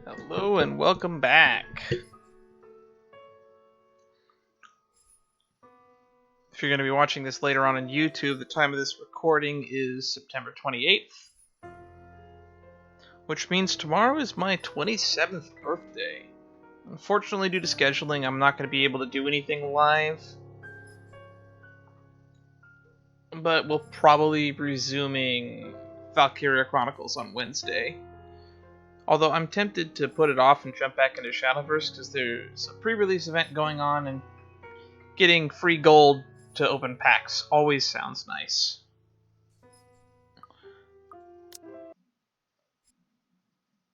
Hello and welcome back. If you're going to be watching this later on YouTube, the time of this recording is September 28th, which means tomorrow is my 27th birthday. Unfortunately, due to scheduling, I'm not going to be able to do anything live, but we'll probably be resuming Valkyria Chronicles on Wednesday. Although I'm tempted to put it off and jump back into Shadowverse because there's a pre-release event going on and getting free gold to open packs always sounds nice.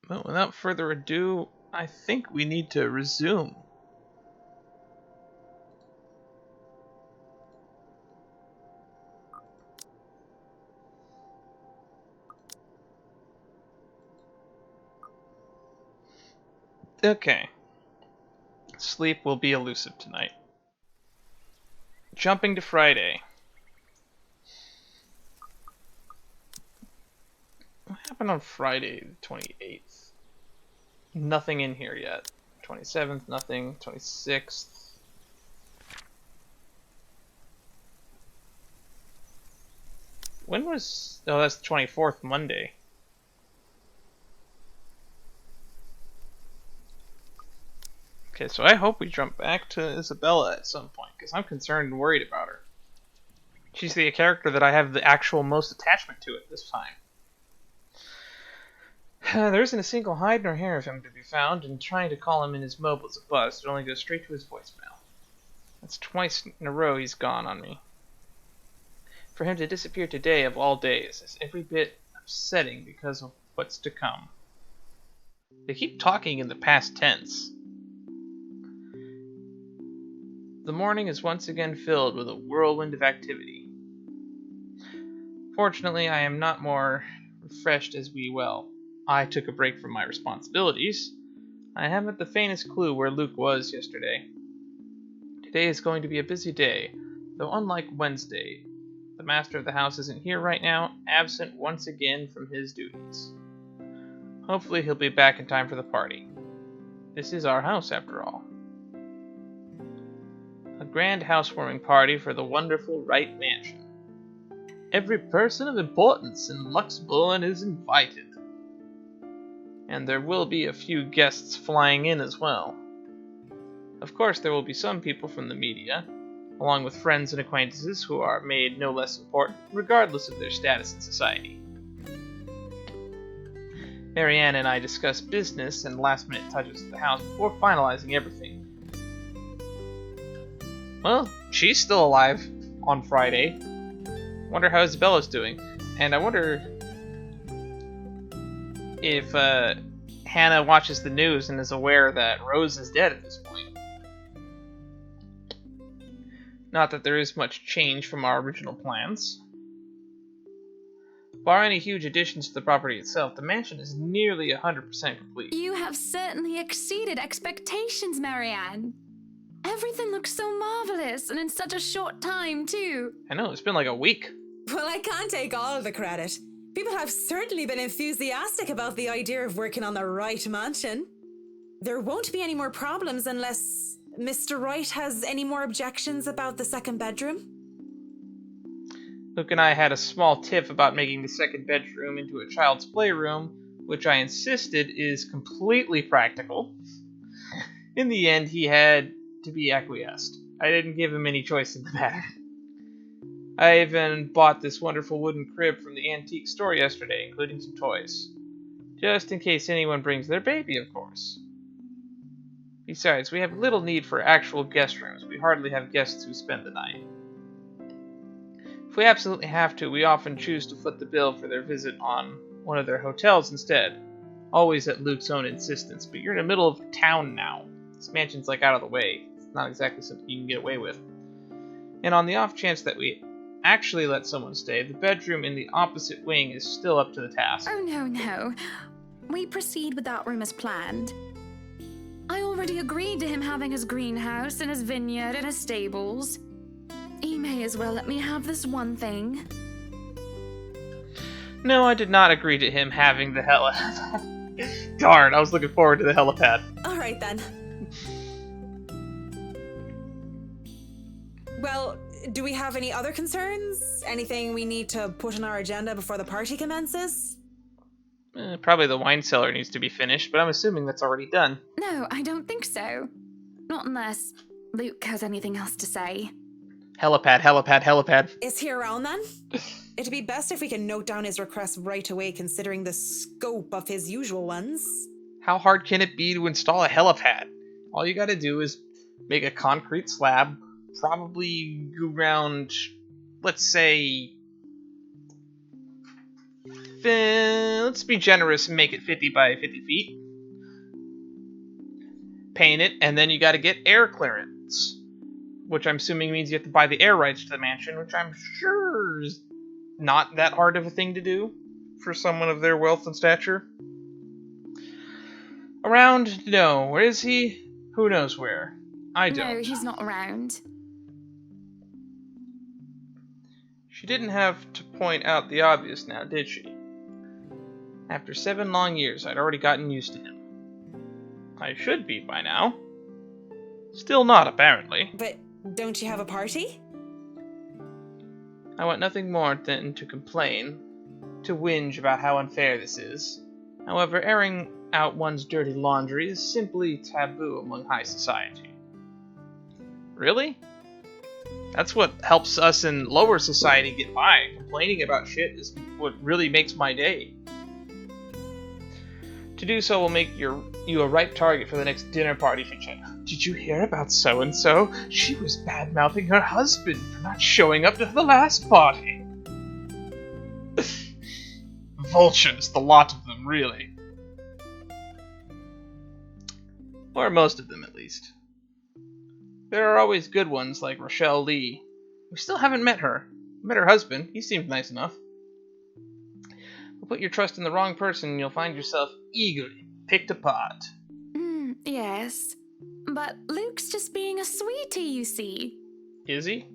But without further ado, I think we need to resume. Okay. Sleep will be elusive tonight. Jumping to Friday. What happened on Friday, the 28th? Nothing in here yet. 27th, nothing. 26th. When was... Oh, that's the 24th, Monday. Okay, so I hope we jump back to Isabella at some point, because I'm concerned and worried about her. She's the character that I have the actual most attachment to at this time. There isn't a single hide nor hair of him to be found, and trying to call him in his mobile is a bust. It only goes straight to his voicemail. That's twice in a row he's gone on me. For him to disappear today of all days is every bit upsetting because of what's to come. They keep talking in the past tense. The morning is once again filled with a whirlwind of activity. Fortunately, I am not more refreshed as I took a break from my responsibilities. I haven't the faintest clue where Luke was yesterday. Today is going to be a busy day, though unlike Wednesday, the master of the house isn't here right now, absent once again from his duties. Hopefully he'll be back in time for the party. This is our house, after all. A grand housewarming party for the wonderful Wright Mansion. Every person of importance in Luxembourg is invited. And there will be a few guests flying in as well. Of course, there will be some people from the media, along with friends and acquaintances who are made no less important, regardless of their status in society. Marianne and I discuss business and last-minute touches of the house before finalizing everything. Well, she's still alive on Friday. Wonder how Isabella's doing. And I wonder if Hannah watches the news and is aware that Rose is dead at this point. Not that there is much change from our original plans. Bar any huge additions to the property itself, the mansion is nearly 100% complete. You have certainly exceeded expectations, Marianne. Everything looks so marvelous, and in such a short time, too. I know, it's been like a week. Well, I can't take all of the credit. People have certainly been enthusiastic about the idea of working on the Wright mansion. There won't be any more problems unless Mr. Wright has any more objections about the second bedroom. Luke and I had a small tiff about making the second bedroom into a child's playroom, which I insisted is completely practical. In the end, he had to be acquiesced. I didn't give him any choice in the matter. I even bought this wonderful wooden crib from the antique store yesterday, including some toys. Just in case anyone brings their baby, of course. Besides, we have little need for actual guest rooms. We hardly have guests who spend the night. If we absolutely have to, we often choose to foot the bill for their visit on one of their hotels instead. Always at Luke's own insistence, but you're in the middle of town now. This mansion's like out of the way. It's not exactly something you can get away with. And on the off chance that we actually let someone stay, the bedroom in the opposite wing is still up to the task. Oh, no. We proceed with that room as planned. I already agreed to him having his greenhouse and his vineyard and his stables. He may as well let me have this one thing. No, I did not agree to him having the hell Darn, I was looking forward to the helipad. Alright then. Well, do we have any other concerns? Anything we need to put on our agenda before the party commences? Probably the wine cellar needs to be finished, but I'm assuming that's already done. No, I don't think so. Not unless Luke has anything else to say. Helipad, helipad, helipad. Is he around then? It'd be best if we can note down his requests right away, considering the scope of his usual ones. How hard can it be to install a helipad? All you gotta do is make a concrete slab, probably around, let's say, let's be generous and make it 50 by 50 feet. Paint it, and then you gotta get air clearance, which I'm assuming means you have to buy the air rights to the mansion, which I'm sure is not that hard of a thing to do for someone of their wealth and stature. Around? No. Where is he? Who knows where? I don't. No, he's not around. She didn't have to point out the obvious now, did she? After 7 long years, I'd already gotten used to him. I should be by now. Still not, apparently. But don't you have a party? I want nothing more than to complain, to whinge about how unfair this is. However, airing out one's dirty laundry is simply taboo among high society. Really? That's what helps us in lower society get by. Complaining about shit is what really makes my day. To do so will make you a ripe target for the next dinner party if you check. Did you hear about so-and-so? She was bad-mouthing her husband for not showing up to the last party. Vultures, the lot of them, really. Or most of them, at least. There are always good ones like Rochelle Lee. We still haven't met her. Met her husband. He seemed nice enough. But put your trust in the wrong person and you'll find yourself eagerly picked apart. Yes. But Luke's just being a sweetie, you see. Is he?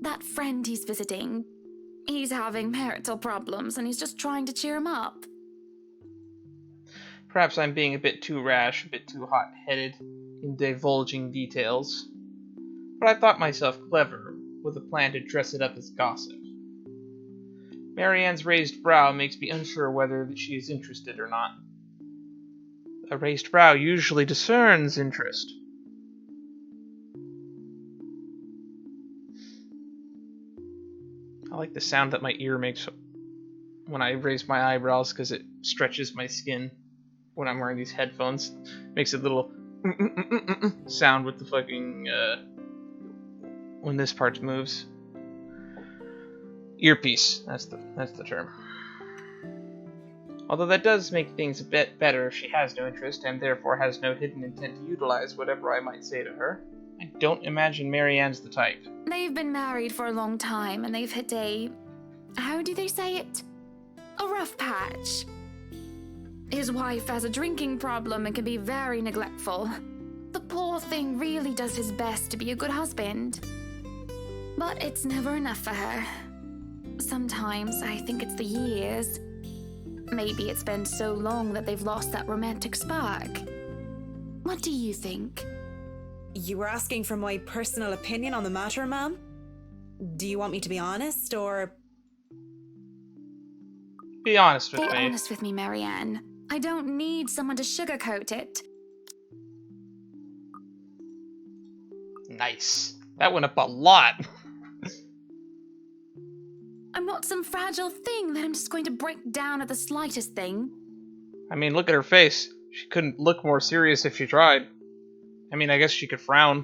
That friend he's visiting, he's having marital problems and he's just trying to cheer him up. Perhaps I'm being a bit too rash, a bit too hot-headed in divulging details. But I thought myself clever, with a plan to dress it up as gossip. Marianne's raised brow makes me unsure whether she is interested or not. A raised brow usually discerns interest. I like the sound that my ear makes when I raise my eyebrows because it stretches my skin when I'm wearing these headphones. Makes a little sound with the fucking when this part moves. Earpiece. That's the term. Although that does make things a bit better if she has no interest and therefore has no hidden intent to utilize whatever I might say to her. I don't imagine Marianne's the type. They've been married for a long time and they've hit a... how do they say it? A rough patch. His wife has a drinking problem and can be very neglectful. The poor thing really does his best to be a good husband. But it's never enough for her. Sometimes I think it's the years. Maybe it's been so long that they've lost that romantic spark. What do you think? You were asking for my personal opinion on the matter, ma'am? Do you want me to be honest, or... Be honest with Be me. honest with me, Marianne. I don't need someone to sugarcoat it. Nice. That went up a lot. I'm not some fragile thing that I'm just going to break down at the slightest thing. I mean, look at her face. She couldn't look more serious if she tried. I mean, I guess she could frown.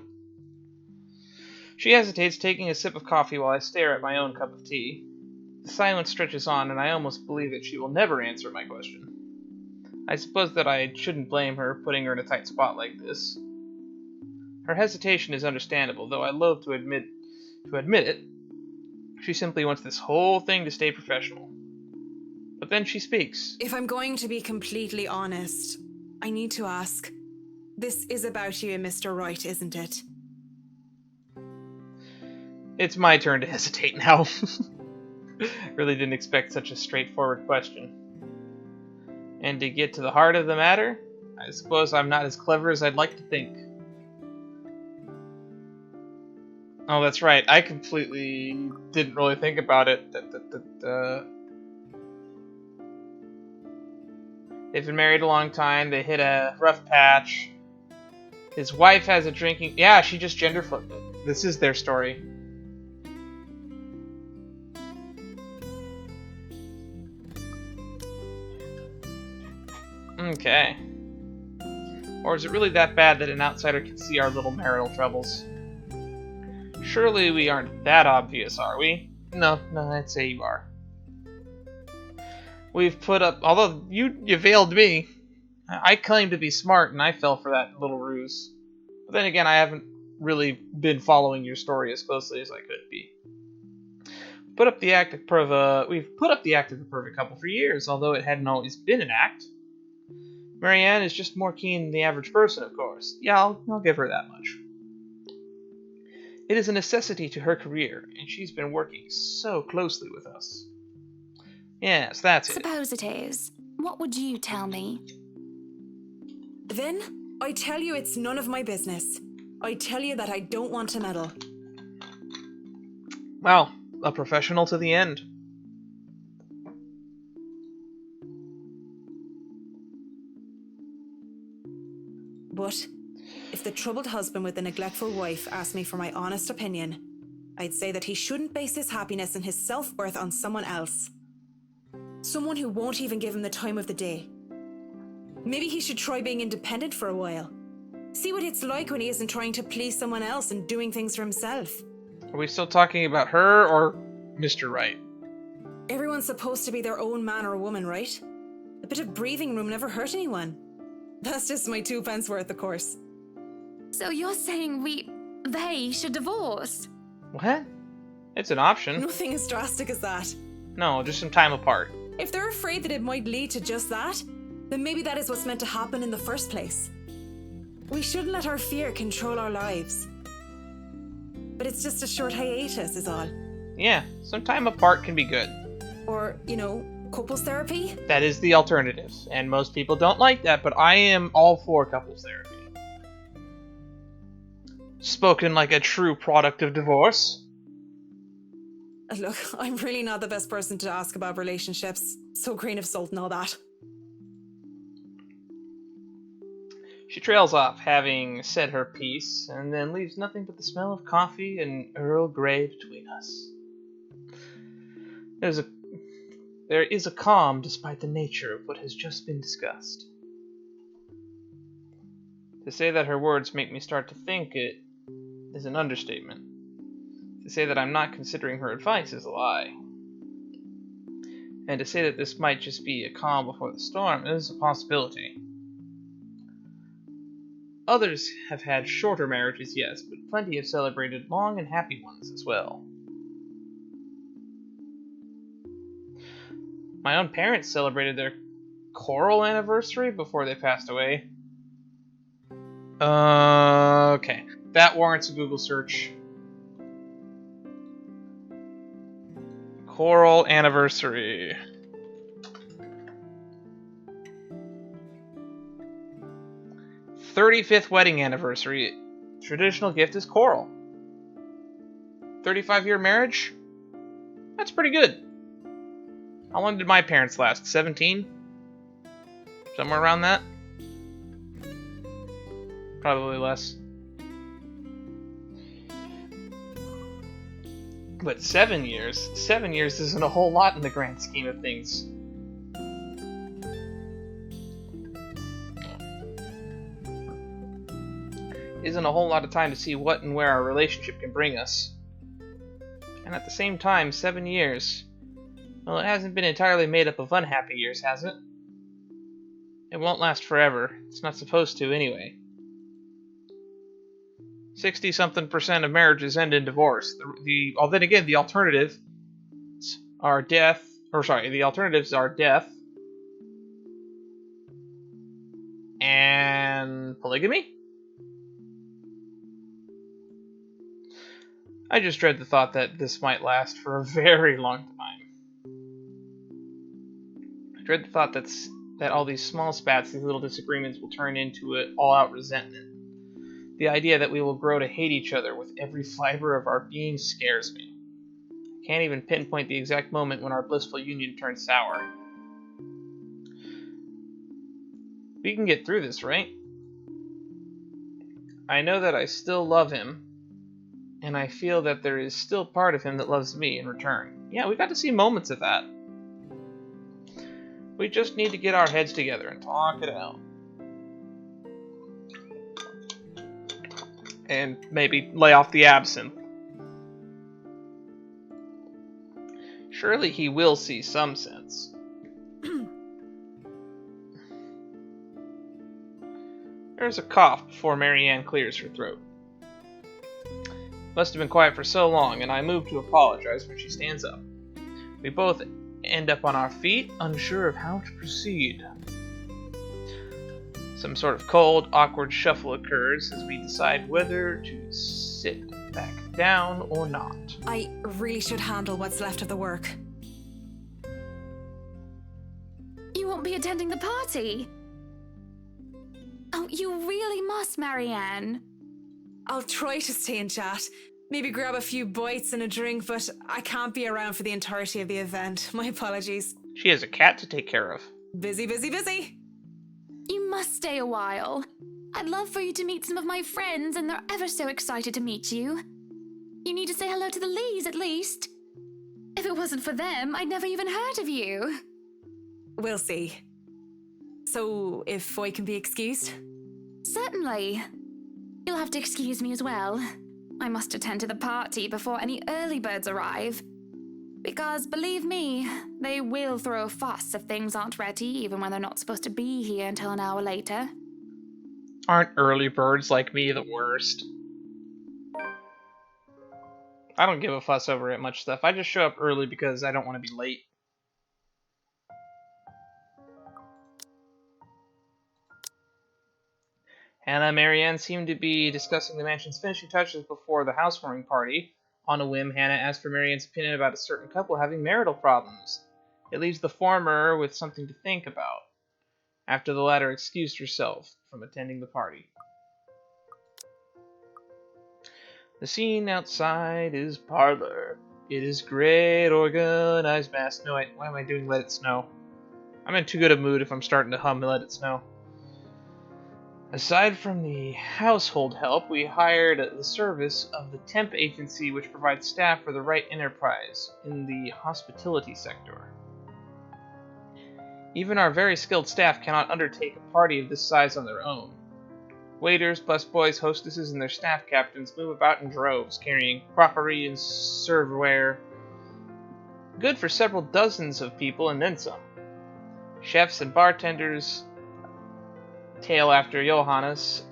She hesitates, taking a sip of coffee while I stare at my own cup of tea. The silence stretches on, and I almost believe that she will never answer my question. I suppose that I shouldn't blame her, putting her in a tight spot like this. Her hesitation is understandable, though I loathe to admit it. She simply wants this whole thing to stay professional. But then she speaks. If I'm going to be completely honest, I need to ask. This is about you and Mr. Wright, isn't it? It's my turn to hesitate now. Really didn't expect such a straightforward question. And to get to the heart of the matter, I suppose I'm not as clever as I'd like to think. Oh, that's right. I completely didn't really think about it. They've been married a long time. They hit a rough patch. His wife has a drinking... Yeah, she just gender flipped it. This is their story. Okay. Or is it really that bad that an outsider can see our little marital troubles? Surely we aren't that obvious, are we? No, I'd say you are. We've put up... Although you veiled me. I claim to be smart, and I fell for that little ruse. But then again, I haven't really been following your story as closely as I could be. We've put up the act of a perfect couple for years, although it hadn't always been an act. Marianne is just more keen than the average person, of course. Yeah, I'll give her that much. It is a necessity to her career, and she's been working so closely with us. Yes, that's it. Suppose it is. What would you tell me? Then, I tell you it's none of my business. I tell you that I don't want to meddle. Well, a professional to the end. But if the troubled husband with the neglectful wife asked me for my honest opinion, I'd say that he shouldn't base his happiness and his self-worth on someone else. Someone who won't even give him the time of the day. Maybe he should try being independent for a while. See what it's like when he isn't trying to please someone else and doing things for himself. Are we still talking about her or Mr. Wright? Everyone's supposed to be their own man or woman, right? A bit of breathing room never hurt anyone. That's just my 2 pence worth, of course. So you're saying they should divorce? What? It's an option. Nothing as drastic as that. No, just some time apart. If they're afraid that it might lead to just that, then maybe that is what's meant to happen in the first place. We shouldn't let our fear control our lives. But it's just a short hiatus, is all. Yeah, some time apart can be good. Or, couples therapy? That is the alternative, and most people don't like that, but I am all for couples therapy. Spoken like a true product of divorce. Look, I'm really not the best person to ask about relationships, so grain of salt and all that. She trails off, having said her piece, and then leaves nothing but the smell of coffee and Earl Grey between us. There is a calm despite the nature of what has just been discussed. To say that her words make me start to think it is an understatement. To say that I'm not considering her advice is a lie. And to say that this might just be a calm before the storm is a possibility. Others have had shorter marriages, yes, but plenty have celebrated long and happy ones as well. My own parents celebrated their choral anniversary before they passed away. Okay. That warrants a Google search. Choral anniversary. "35th wedding anniversary. Traditional gift is choral. 35-year marriage? That's pretty good. How long did my parents last? 17? Somewhere around that? Probably less. But 7 years? 7 years isn't a whole lot in the grand scheme of things. Isn't a whole lot of time to see what and where our relationship can bring us. And at the same time, 7 years... Well, it hasn't been entirely made up of unhappy years, has it? It won't last forever. It's not supposed to, anyway. 60-something% of marriages end in divorce. Then again, the alternatives are death, and polygamy? I just dread the thought that this might last for a very long time. I dread the thought that that all these small spats, these little disagreements, will turn into an all-out resentment. The idea that we will grow to hate each other with every fiber of our being scares me. I can't even pinpoint the exact moment when our blissful union turned sour. We can get through this, right? I know that I still love him, and I feel that there is still part of him that loves me in return. Yeah, we got to see moments of that. We just need to get our heads together and talk it out. And maybe lay off the absinthe. Surely he will see some sense. There's a cough before Marianne clears her throat. Must have been quiet for so long, and I move to apologize when she stands up. We both end up on our feet, unsure of how to proceed. Some sort of cold, awkward shuffle occurs as we decide whether to sit back down or not. I really should handle what's left of the work. You won't be attending the party? Oh, you really must, Marianne. I'll try to stay and chat. Maybe grab a few bites and a drink, but I can't be around for the entirety of the event. My apologies. She has a cat to take care of. Busy, busy, busy. You must stay a while. I'd love for you to meet some of my friends, and they're ever so excited to meet you. You need to say hello to the Lees, at least. If it wasn't for them, I'd never even heard of you. We'll see. So, if I can be excused? Certainly. You'll have to excuse me as well. I must attend to the party before any early birds arrive. Because, believe me, they will throw a fuss if things aren't ready, even when they're not supposed to be here until an hour later. Aren't early birds like me the worst? I don't give a fuss over it much stuff. I just show up early because I don't want to be late. Hannah and Marianne seem to be discussing the mansion's finishing touches before the housewarming party. On a whim, Hannah asks for Marianne's opinion about a certain couple having marital problems. It leaves the former with something to think about, after the latter excused herself from attending the party. The scene outside is parlor. It is great, organized mass. No, why am I doing Let It Snow? I'm in too good a mood if I'm starting to hum Let It Snow. Aside from the household help, we hired the service of the temp agency which provides staff for the right enterprise in the hospitality sector. Even our very skilled staff cannot undertake a party of this size on their own. Waiters, busboys, hostesses, and their staff captains move about in droves, carrying crockery and serveware, good for several dozens of people and then some. Chefs and bartenders tail after Johans,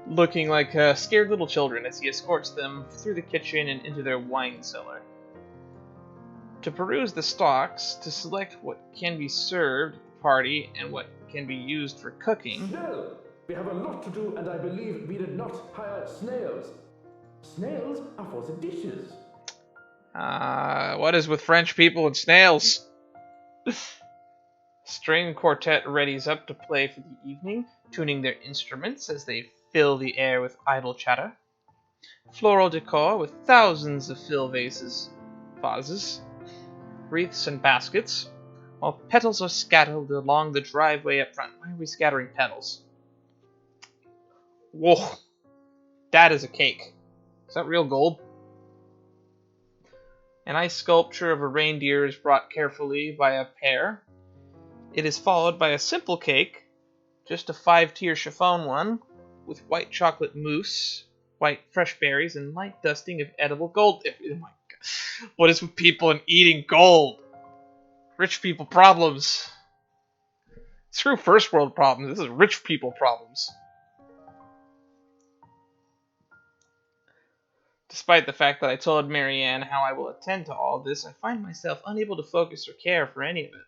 looking like scared little children as he escorts them through the kitchen and into their wine cellar. To peruse the stocks, to select what can be served at the party and what can be used for cooking. No, we have a lot to do, and I believe we did not hire snails. Snails are for the dishes. What is with French people and snails? String quartet readies up to play for the evening, tuning their instruments as they fill the air with idle chatter. Floral decor with thousands of fill vases, wreaths and baskets, while petals are scattered along the driveway up front. Why are we scattering petals? Whoa, that is a cake. Is that real gold? An ice sculpture of a reindeer is brought carefully by a pair. It is followed by a simple cake, just a 5-tier chiffon one, with white chocolate mousse, white fresh berries, and light dusting of edible gold. Oh my god. What is with people and eating gold? Rich people problems. Screw first world problems. This is rich people problems. Despite the fact that I told Marianne how I will attend to all this, I find myself unable to focus or care for any of it.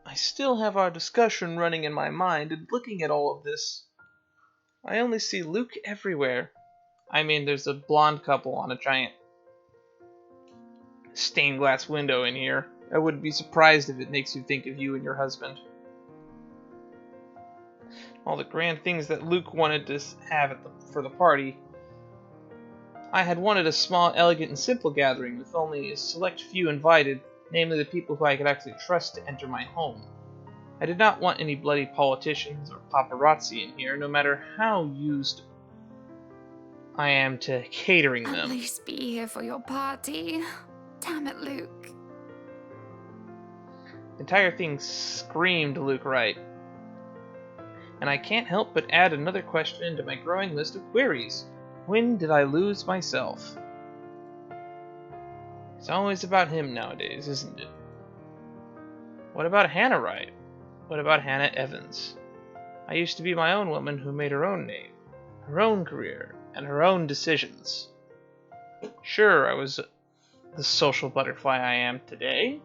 I still have our discussion running in my mind, and looking at all of this, I only see Luke everywhere. I mean, there's a blonde couple on a giant stained glass window in here. I wouldn't be surprised if it makes you think of you and your husband. All the grand things that Luke wanted to have for the party. I had wanted a small, elegant, and simple gathering with only a select few invited, namely the people who I could actually trust to enter my home. I did not want any bloody politicians or paparazzi in here, no matter how used I am to catering them. At least be here for your party. Damn it, Luke. The entire thing screamed Luke Wright. And I can't help but add another question to my growing list of queries. When did I lose myself? It's always about him nowadays, isn't it? What about Hannah Wright? What about Hannah Evans? I used to be my own woman who made her own name, her own career, and her own decisions. Sure, I was the social butterfly I am today,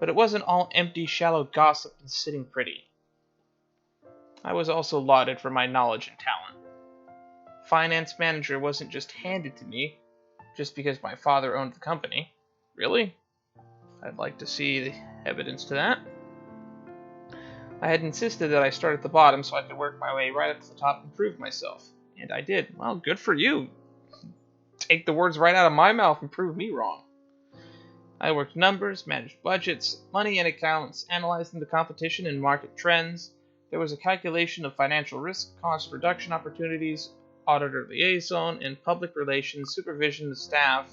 but it wasn't all empty, shallow gossip and sitting pretty. I was also lauded for my knowledge and talent. Finance manager wasn't just handed to me just because my father owned the company. Really? I'd like to see the evidence to that. I had insisted that I start at the bottom so I could work my way right up to the top and prove myself. And I did. Well, good for you. Take the words right out of my mouth and prove me wrong. I worked numbers, managed budgets, money and accounts, analyzing the competition and market trends. There was a calculation of financial risk, cost reduction opportunities, auditor liaison, and public relations, supervision of staff.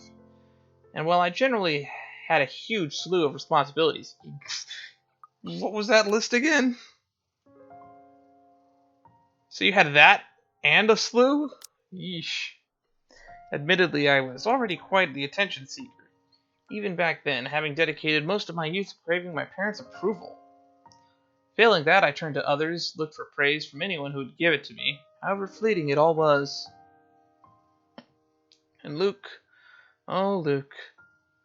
And while I generally had a huge slew of responsibilities... What was that list again? So you had that and a slew? Yeesh. Admittedly, I was already quite the attention seeker. Even back then, having dedicated most of my youth to craving my parents' approval. Failing that, I turned to others, looked for praise from anyone who would give it to me, however fleeting it all was. And Luke, oh Luke,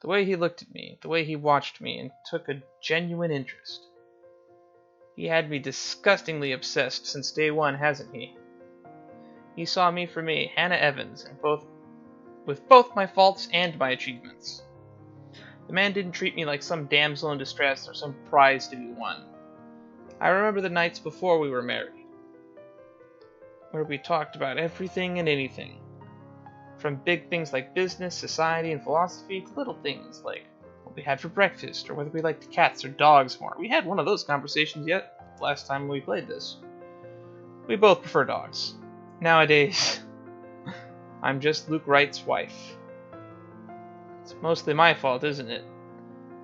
the way he looked at me, the way he watched me, and took a genuine interest. He had me disgustingly obsessed since day one, hasn't he? He saw me for me, Hannah Evans, and with both my faults and my achievements. The man didn't treat me like some damsel in distress or some prize to be won. I remember the nights before we were married, where we talked about everything and anything. From big things like business, society, and philosophy to little things like what we had for breakfast or whether we liked cats or dogs more. We had one of those conversations yet last time we played this. We both prefer dogs. Nowadays, I'm just Luke Wright's wife. It's mostly my fault, isn't it?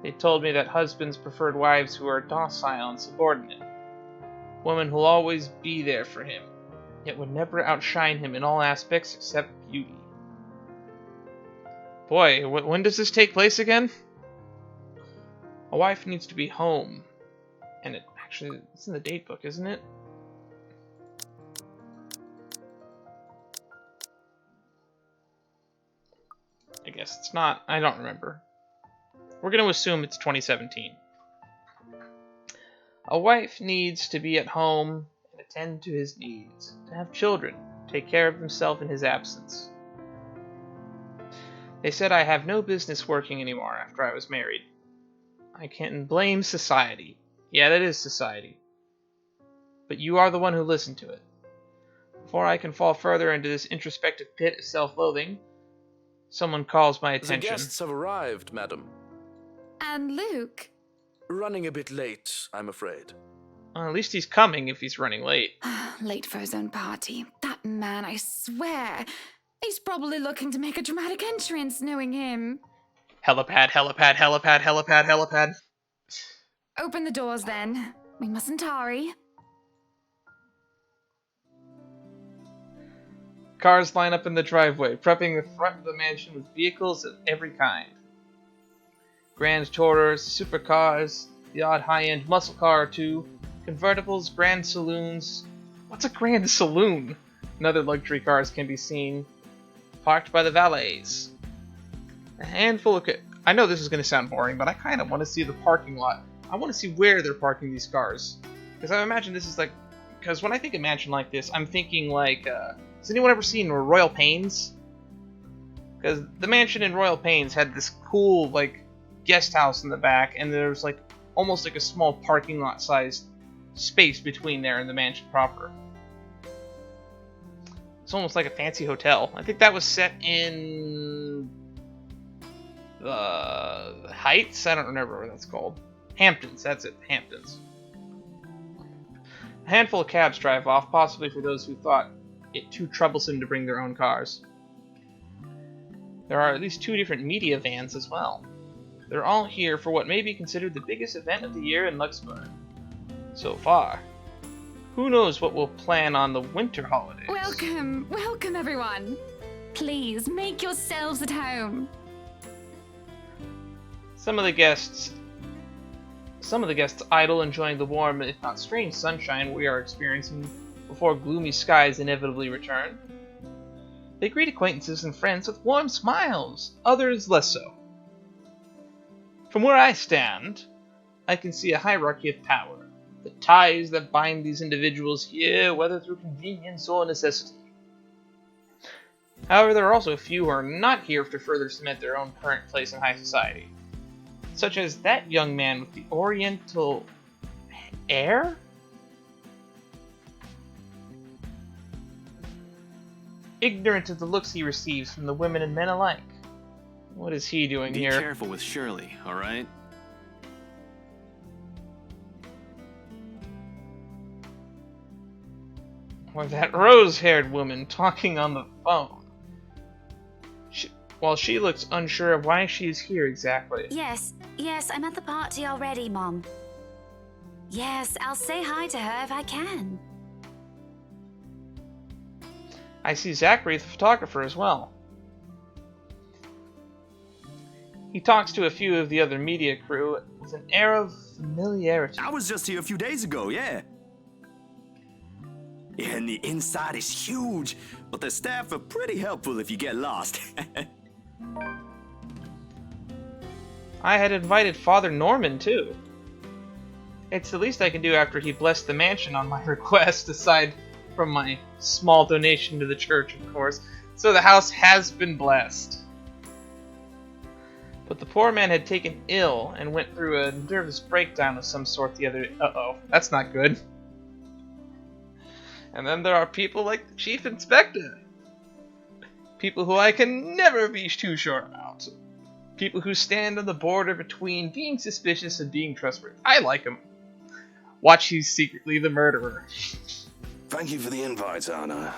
They told me that husbands preferred wives who are docile and subordinate. Women who'll always be there for him, yet would never outshine him in all aspects except beauty. Boy, when does this take place again? A wife needs to be home. And it's in the date book, isn't it? I guess it's not. I don't remember. We're going to assume it's 2017. A wife needs to be at home and attend to his needs, to have children, take care of himself in his absence. They said I have no business working anymore after I was married. I can't blame society. Yeah, that is society. But you are the one who listened to it. Before I can fall further into this introspective pit of self-loathing, someone calls my attention. The guests have arrived, madam. And Luke? Running a bit late, I'm afraid. Well, at least he's coming if he's running late. Late for his own party. That man, I swear. He's probably looking to make a dramatic entrance, knowing him. Helipad, helipad, helipad, helipad, helipad. Open the doors, then. We mustn't hurry. Cars line up in the driveway, prepping the front of the mansion with vehicles of every kind. Grand Tourers, supercars, the odd high-end muscle car or two, convertibles, grand saloons. What's a grand saloon? And other luxury cars can be seen, parked by the valets. A handful of... I know this is going to sound boring, but I kind of want to see the parking lot. I want to see where they're parking these cars. Because I imagine this is like... Because when I think of mansion like this, I'm thinking like... has anyone ever seen Royal Pains? Because the mansion in Royal Pains had this cool, like, guest house in the back, and there was, like, almost like a small parking lot sized space between there and the mansion proper. It's almost like a fancy hotel. I think that was set in the Heights? I don't remember what that's called. Hamptons, that's it, Hamptons. A handful of cabs drive off, possibly for those who thought it too troublesome to bring their own cars. There are at least 2 different media vans as well. They're all here for what may be considered the biggest event of the year in Luxembourg. So far. Who knows what we'll plan on the winter holidays? Welcome, welcome everyone. Please make yourselves at home. Some of the guests idle, enjoying the warm, if not strange, sunshine we are experiencing before gloomy skies inevitably return. They greet acquaintances and friends with warm smiles, others less so. From where I stand, I can see a hierarchy of power, the ties that bind these individuals here, whether through convenience or necessity. However, there are also a few who are not here to further cement their own current place in high society, such as that young man with the oriental air? Ignorant of the looks he receives from the women and men alike. What is he doing Be here? careful with Shirley, alright? Or that rose-haired woman talking on the phone. While she looks unsure of why she is here exactly. Yes, I'm at the party already, Mom. Yes, I'll say hi to her if I can. I see Zachary, the photographer, as well. He talks to a few of the other media crew with an air of familiarity. I was just here a few days ago, yeah. And the inside is huge, but the staff are pretty helpful if you get lost. I had invited Father Norman, too. It's the least I can do after he blessed the mansion on my request, aside from my small donation to the church, of course. So the house has been blessed. But the poor man had taken ill and went through a nervous breakdown of some sort the other... Uh-oh, that's not good. And then there are people like the Chief Inspector. People who I can never be too sure about. People who stand on the border between being suspicious and being trustworthy. I like him. Watch, he's secretly the murderer. Thank you for the invite, Anna.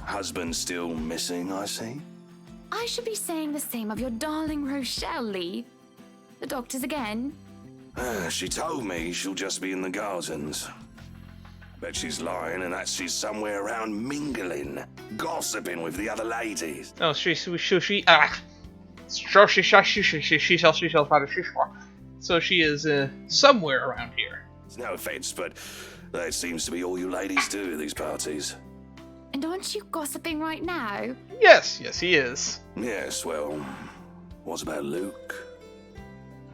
Husband still missing, I see? I should be saying the same of your darling Rochelle, Lee. The doctors again? She told me she'll just be in the gardens. Bet she's lying and that she's somewhere around mingling, gossiping with the other ladies. Oh, so she is somewhere around here. It's no offense, but that seems to be all you ladies do at these parties. And aren't you gossiping right now? Yes, he is. Yes, well, what about Luke?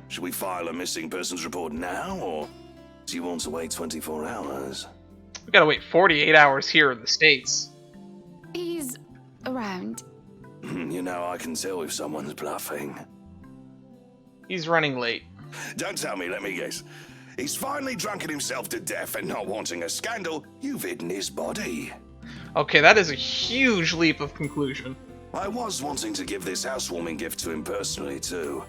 Should we file a missing persons report now, or do you want to wait 24 hours? We gotta wait 48 hours here in the States. He's around. You know, I can tell if someone's bluffing. He's running late. Don't tell me, let me guess. He's finally drunken himself to death and not wanting a scandal, you've hidden his body. Okay, that is a huge leap of conclusion. I was wanting to give this housewarming gift to him personally, too.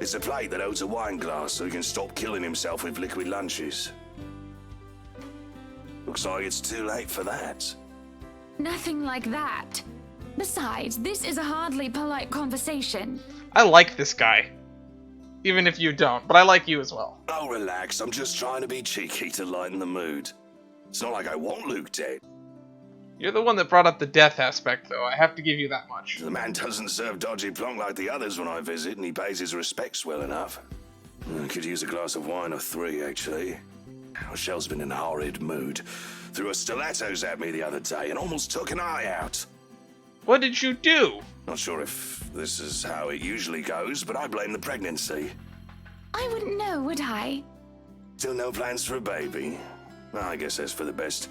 It's a plate that holds a wine glass so he can stop killing himself with liquid lunches. Looks like it's too late for that. Nothing like that. Besides, this is a hardly polite conversation. I like this guy. Even if you don't, but I like you as well. Oh, relax, I'm just trying to be cheeky to lighten the mood. It's not like I want Luke dead. You're the one that brought up the death aspect, though. I have to give you that much. The man doesn't serve dodgy plonk like the others when I visit, and he pays his respects well enough. I could use a glass of wine or 3, actually. Rochelle's been in a horrid mood. Threw her stilettos at me the other day and almost took an eye out. What did you do? Not sure if this is how it usually goes, but I blame the pregnancy. I wouldn't know, would I? Still no plans for a baby? Well, I guess that's for the best.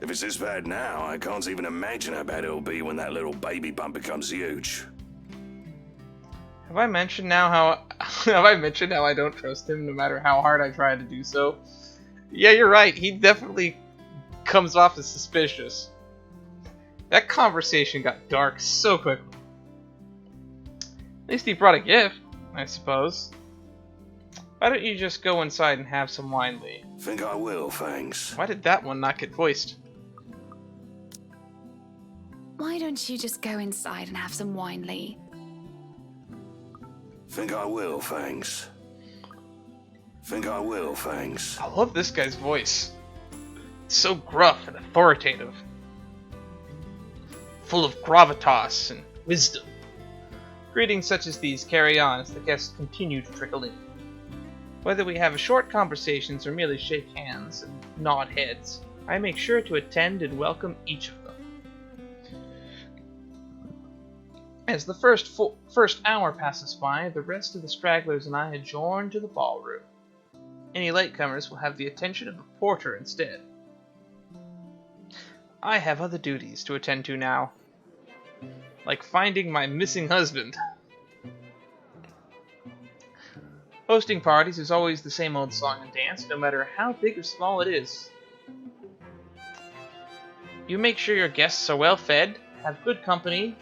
If it's this bad now, I can't even imagine how bad it'll be when that little baby bump becomes huge. Have I mentioned now how have I mentioned how I don't trust him no matter how hard I try to do so? Yeah, you're right. He definitely comes off as suspicious. That conversation got dark so quickly. At least he brought a gift, I suppose. Why don't you just go inside and have some wine, Lee? Think I will, thanks. Why did that one not get voiced? Why don't you just go inside and have some wine, Lee? Think I will, thanks. Think I will, thanks. I love this guy's voice. It's so gruff and authoritative. Full of gravitas and wisdom. Greetings such as these carry on as the guests continue to trickle in. Whether we have short conversations or merely shake hands and nod heads, I make sure to attend and welcome each of them. As the first hour passes by, the rest of the stragglers and I adjourn to the ballroom. Any latecomers will have the attention of a porter instead. I have other duties to attend to now, like finding my missing husband. Hosting parties is always the same old song and dance, no matter how big or small it is. You make sure your guests are well fed, have good company,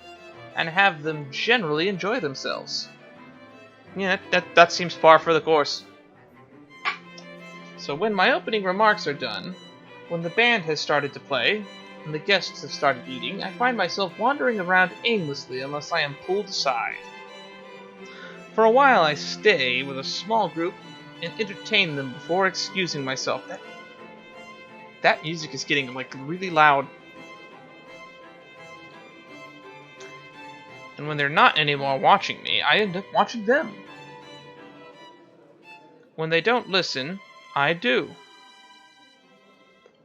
and have them generally enjoy themselves. Yeah, that seems par for the course. So when my opening remarks are done, when the band has started to play, and the guests have started eating, I find myself wandering around aimlessly unless I am pulled aside. For a while I stay with a small group and entertain them before excusing myself. That music is getting like really loud. And when they're not anymore watching me, I end up watching them. When they don't listen, I do.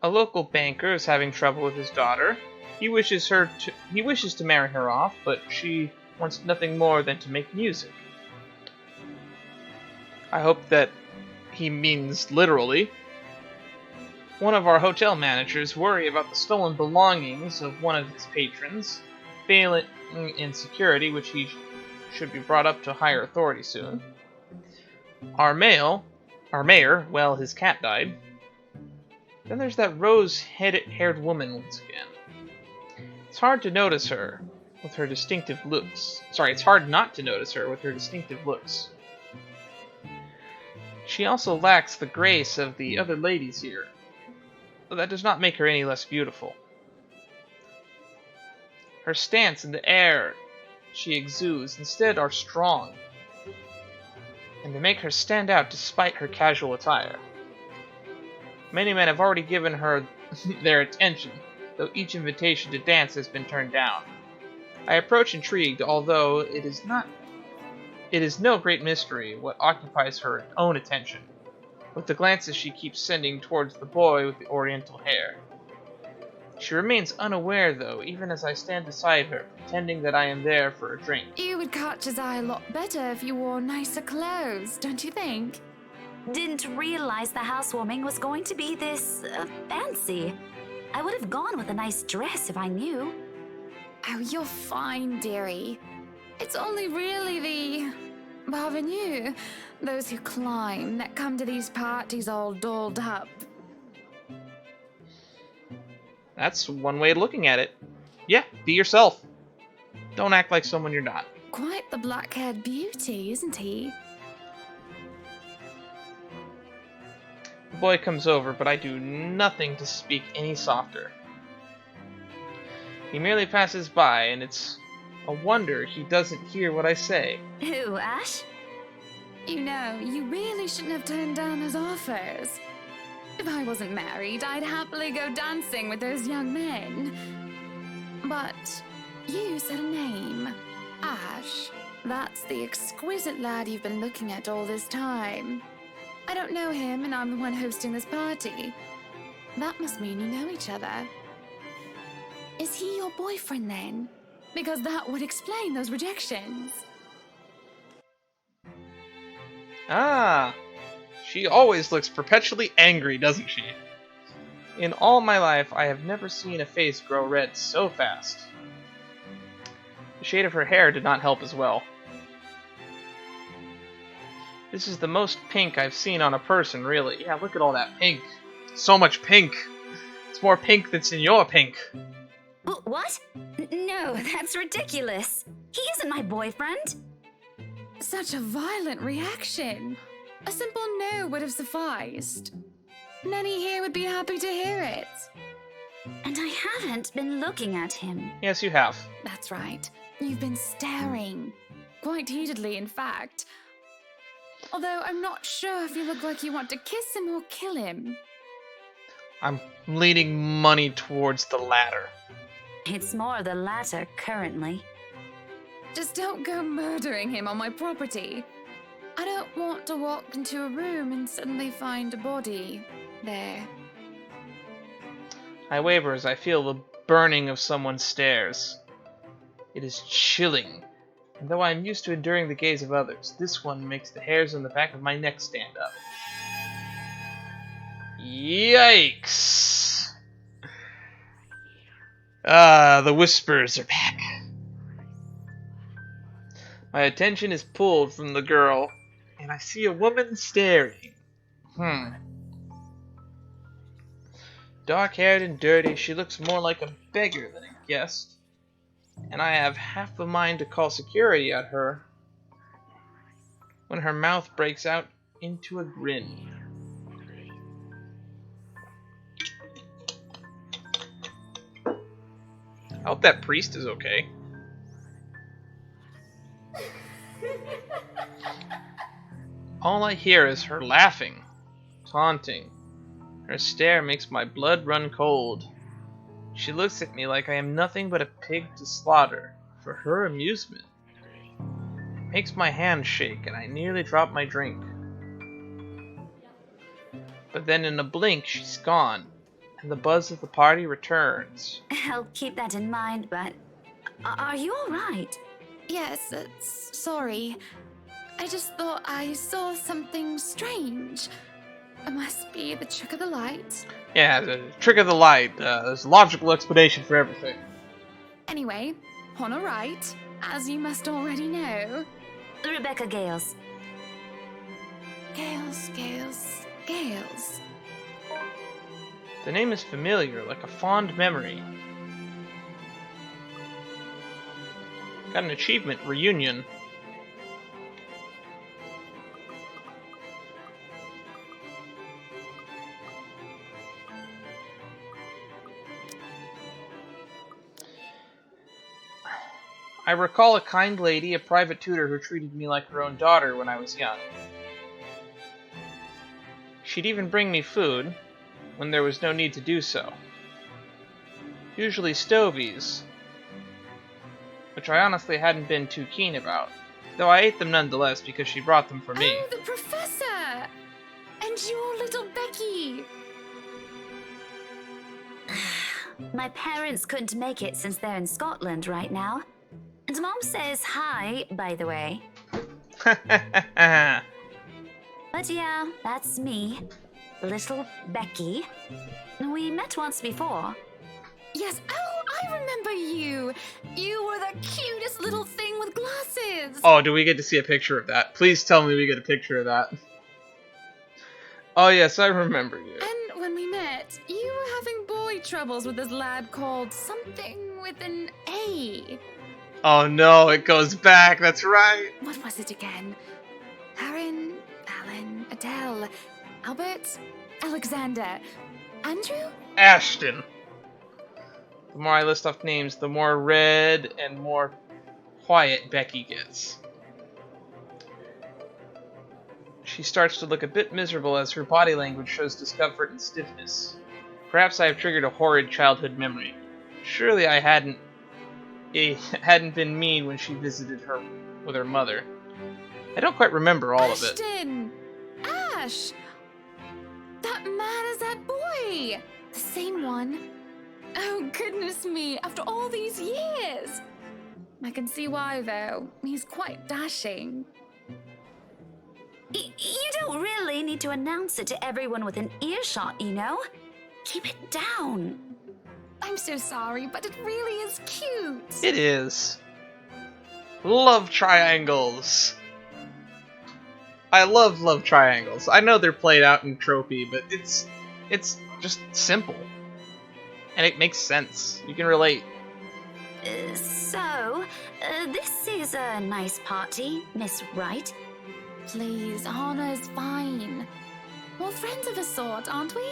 A local banker is having trouble with his daughter. He wishes to marry her off, but she wants nothing more than to make music. I hope that he means literally. One of our hotel managers worry about the stolen belongings of one of his patrons, failing in security, which he should be brought up to higher authority soon. Our mayor, well, his cat died. Then there's that rose-haired woman once again. It's hard to notice her with her distinctive looks. It's hard not to notice her with her distinctive looks. She also lacks the grace of the other ladies here, but that does not make her any less beautiful. Her stance and the air she exudes instead are strong, and they make her stand out despite her casual attire. Many men have already given her their attention, though each invitation to dance has been turned down. I approach intrigued, although it is no great mystery what occupies her own attention, with the glances she keeps sending towards the boy with the oriental hair. She remains unaware, though, even as I stand beside her, pretending that I am there for a drink. You would catch his eye a lot better if you wore nicer clothes, don't you think? Didn't realize the housewarming was going to be this fancy. I would have gone with a nice dress if I knew. Oh, you're fine, dearie. It's only really the parvenus, those who climb, that come to these parties all dolled up. That's one way of looking at it. Yeah, be yourself. Don't act like someone you're not. Quite the black-haired beauty, isn't he? The boy comes over, but I do nothing to speak any softer. He merely passes by, and it's a wonder he doesn't hear what I say. Who, Ash? You know, you really shouldn't have turned down his offers. If I wasn't married, I'd happily go dancing with those young men. But you said a name. Ash. That's the exquisite lad you've been looking at all this time. I don't know him, and I'm the one hosting this party. That must mean you know each other. Is he your boyfriend, then? Because that would explain those rejections. Ah, she always looks perpetually angry, doesn't she? In all my life, I have never seen a face grow red so fast. The shade of her hair did not help as well. This is the most pink I've seen on a person, really. Yeah, look at all that pink. So much pink. It's more pink than Senor Pink. What? No, that's ridiculous. He isn't my boyfriend. Such a violent reaction. A simple no would have sufficed. Many here would be happy to hear it. And I haven't been looking at him. Yes, you have. That's right. You've been staring. Quite heatedly, in fact. Although I'm not sure if you look like you want to kiss him or kill him. I'm leaning money towards the latter. It's more the latter currently. Just don't go murdering him on my property. I don't want to walk into a room and suddenly find a body there. I waver as I feel the burning of someone's stares. It is chilling, and though I am used to enduring the gaze of others, this one makes the hairs on the back of my neck stand up. Yikes! The whispers are back. My attention is pulled from the girl, and I see a woman staring. Dark-haired and dirty, she looks more like a beggar than a guest. And I have half a mind to call security at her when her mouth breaks out into a grin. I hope that priest is okay. All I hear is her laughing, taunting. Her stare makes my blood run cold. She looks at me like I am nothing but a pig to slaughter for her amusement. It makes my hand shake and I nearly drop my drink. But then in a blink she's gone, and the buzz of the party returns. I'll keep that in mind, but are you all right? Yes, sorry. I just thought I saw something strange. It must be the trick of the light. Yeah, the trick of the light. There's a logical explanation for everything. Anyway, on a right, as you must already know. Rebecca Gales. Gales. The name is familiar, like a fond memory. Got an achievement, reunion. I recall a kind lady, a private tutor who treated me like her own daughter when I was young. She'd even bring me food when there was no need to do so. Usually stovies, which I honestly hadn't been too keen about, though I ate them nonetheless because she brought them for me. Oh, the professor! And your little Becky! My parents couldn't make it since they're in Scotland right now. And Mom says hi, by the way. But yeah, that's me. Little Becky. We met once before. Yes, oh, I remember you! You were the cutest little thing with glasses! Oh, do we get to see a picture of that? Please tell me we get a picture of that. Oh yes, I remember you. And when we met, you were having boy troubles with this lad called something with an A. Oh no, it goes back, that's right. What was it again? Aaron, Alan, Adele, Albert, Alexander, Andrew? Ashton. The more I list off names, the more red and more quiet Becky gets. She starts to look a bit miserable as her body language shows discomfort and stiffness. Perhaps I have triggered a horrid childhood memory. Surely I hadn't been mean when she visited her with her mother. I don't quite remember all of it. Ashton! Ash! That man is that boy! The same one. Oh, goodness me, after all these years! I can see why, though. He's quite dashing. You don't really need to announce it to everyone within earshot, you know? keep it down. I'm so sorry, but it really is cute. It is. Love triangles. I love love triangles. I know they're played out in tropey, but it's just simple. And it makes sense. You can relate. This is a nice party, Miss Wright. Please, Anna's fine. We're friends of a sort, aren't we?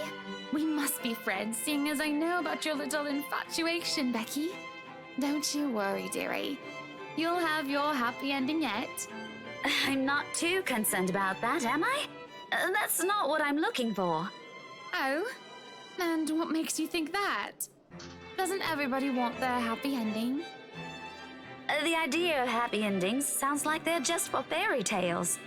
We must be friends, seeing as I know about your little infatuation, Becky. Don't you worry, dearie. You'll have your happy ending yet. I'm not too concerned about that, am I? That's not what I'm looking for. Oh? And what makes you think that? Doesn't everybody want their happy ending? The idea of happy endings sounds like they're just for fairy tales.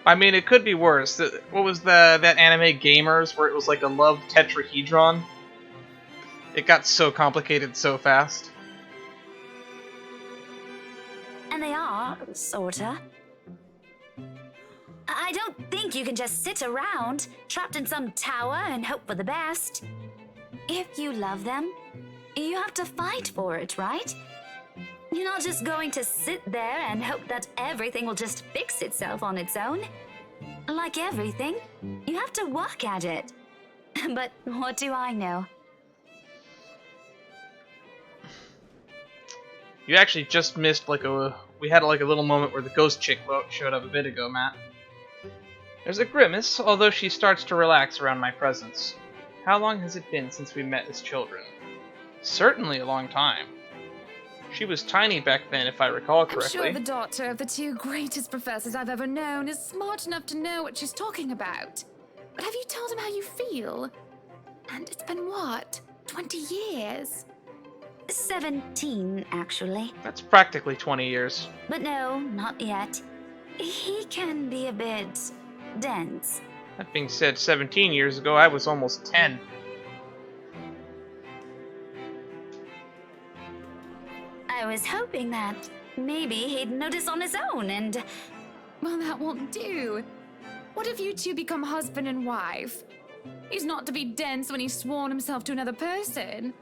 I mean, it could be worse. What was that anime Gamers where it was like a love tetrahedron? It got so complicated so fast. And they are, sorta. I don't think you can just sit around, trapped in some tower and hope for the best. If you love them, you have to fight for it, right? You're not just going to sit there and hope that everything will just fix itself on its own. Like everything, you have to work at it. But what do I know? You actually just missed we had like a little moment where the ghost chick showed up a bit ago, Matt. There's a grimace, although she starts to relax around my presence. How long has it been since we met as children? Certainly a long time. She was tiny back then, if I recall correctly. I'm sure the daughter of the two greatest professors I've ever known is smart enough to know what she's talking about. But have you told him how you feel? And it's been what? 20 years? 17, actually. That's practically 20 years. But no, not yet. He can be a bit dense. That being said, 17 years ago, I was almost 10. I was hoping that maybe he'd notice on his own and... Well, that won't do. What if you two become husband and wife? He's not to be dense when he's sworn himself to another person.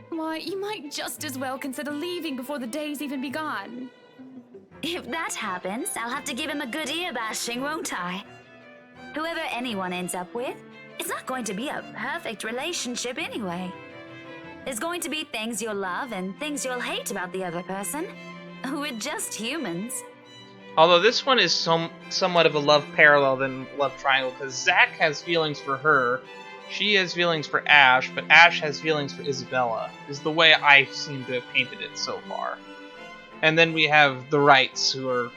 Why, you might just as well consider leaving before the day's even begun. If that happens, I'll have to give him a good ear bashing, won't I? Whoever anyone ends up with, it's not going to be a perfect relationship anyway. There's going to be things you'll love and things you'll hate about the other person. We're just humans. Although this one is somewhat of a love parallel than love triangle, because Zach has feelings for her, she has feelings for Ash, but Ash has feelings for Isabella, is the way I seem to have painted it so far. And then we have the Wrights, who are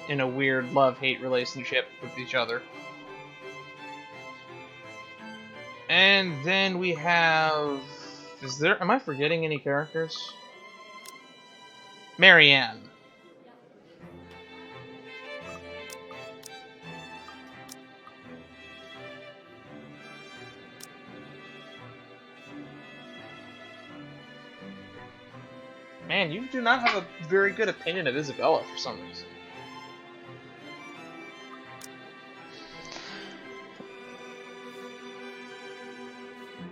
in a weird love-hate relationship with each other. And then we have... am I forgetting any characters? Marianne. Man, you do not have a very good opinion of Isabella for some reason.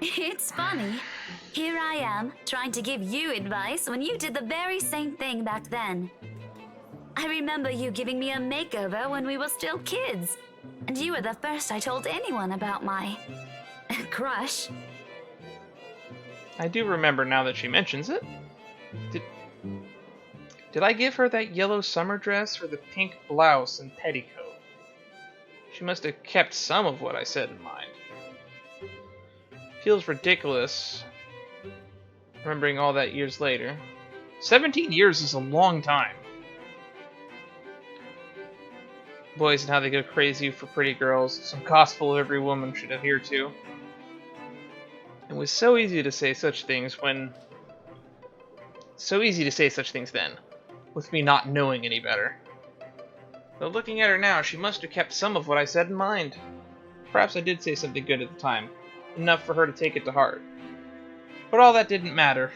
It's funny. Here I am, trying to give you advice when you did the very same thing back then. I remember you giving me a makeover when we were still kids, and you were the first I told anyone about my crush. I do remember now that she mentions it. Did I give her that yellow summer dress or the pink blouse and petticoat? She must have kept some of what I said in mind. Feels ridiculous, remembering all that years later. 17 years is a long time. Boys and how they go crazy for pretty girls, some gospel every woman should adhere to. It was so easy to say such things when... So easy to say such things then, with me not knowing any better. But looking at her now, she must have kept some of what I said in mind. Perhaps I did say something good at the time, enough for her to take it to heart. But all that didn't matter.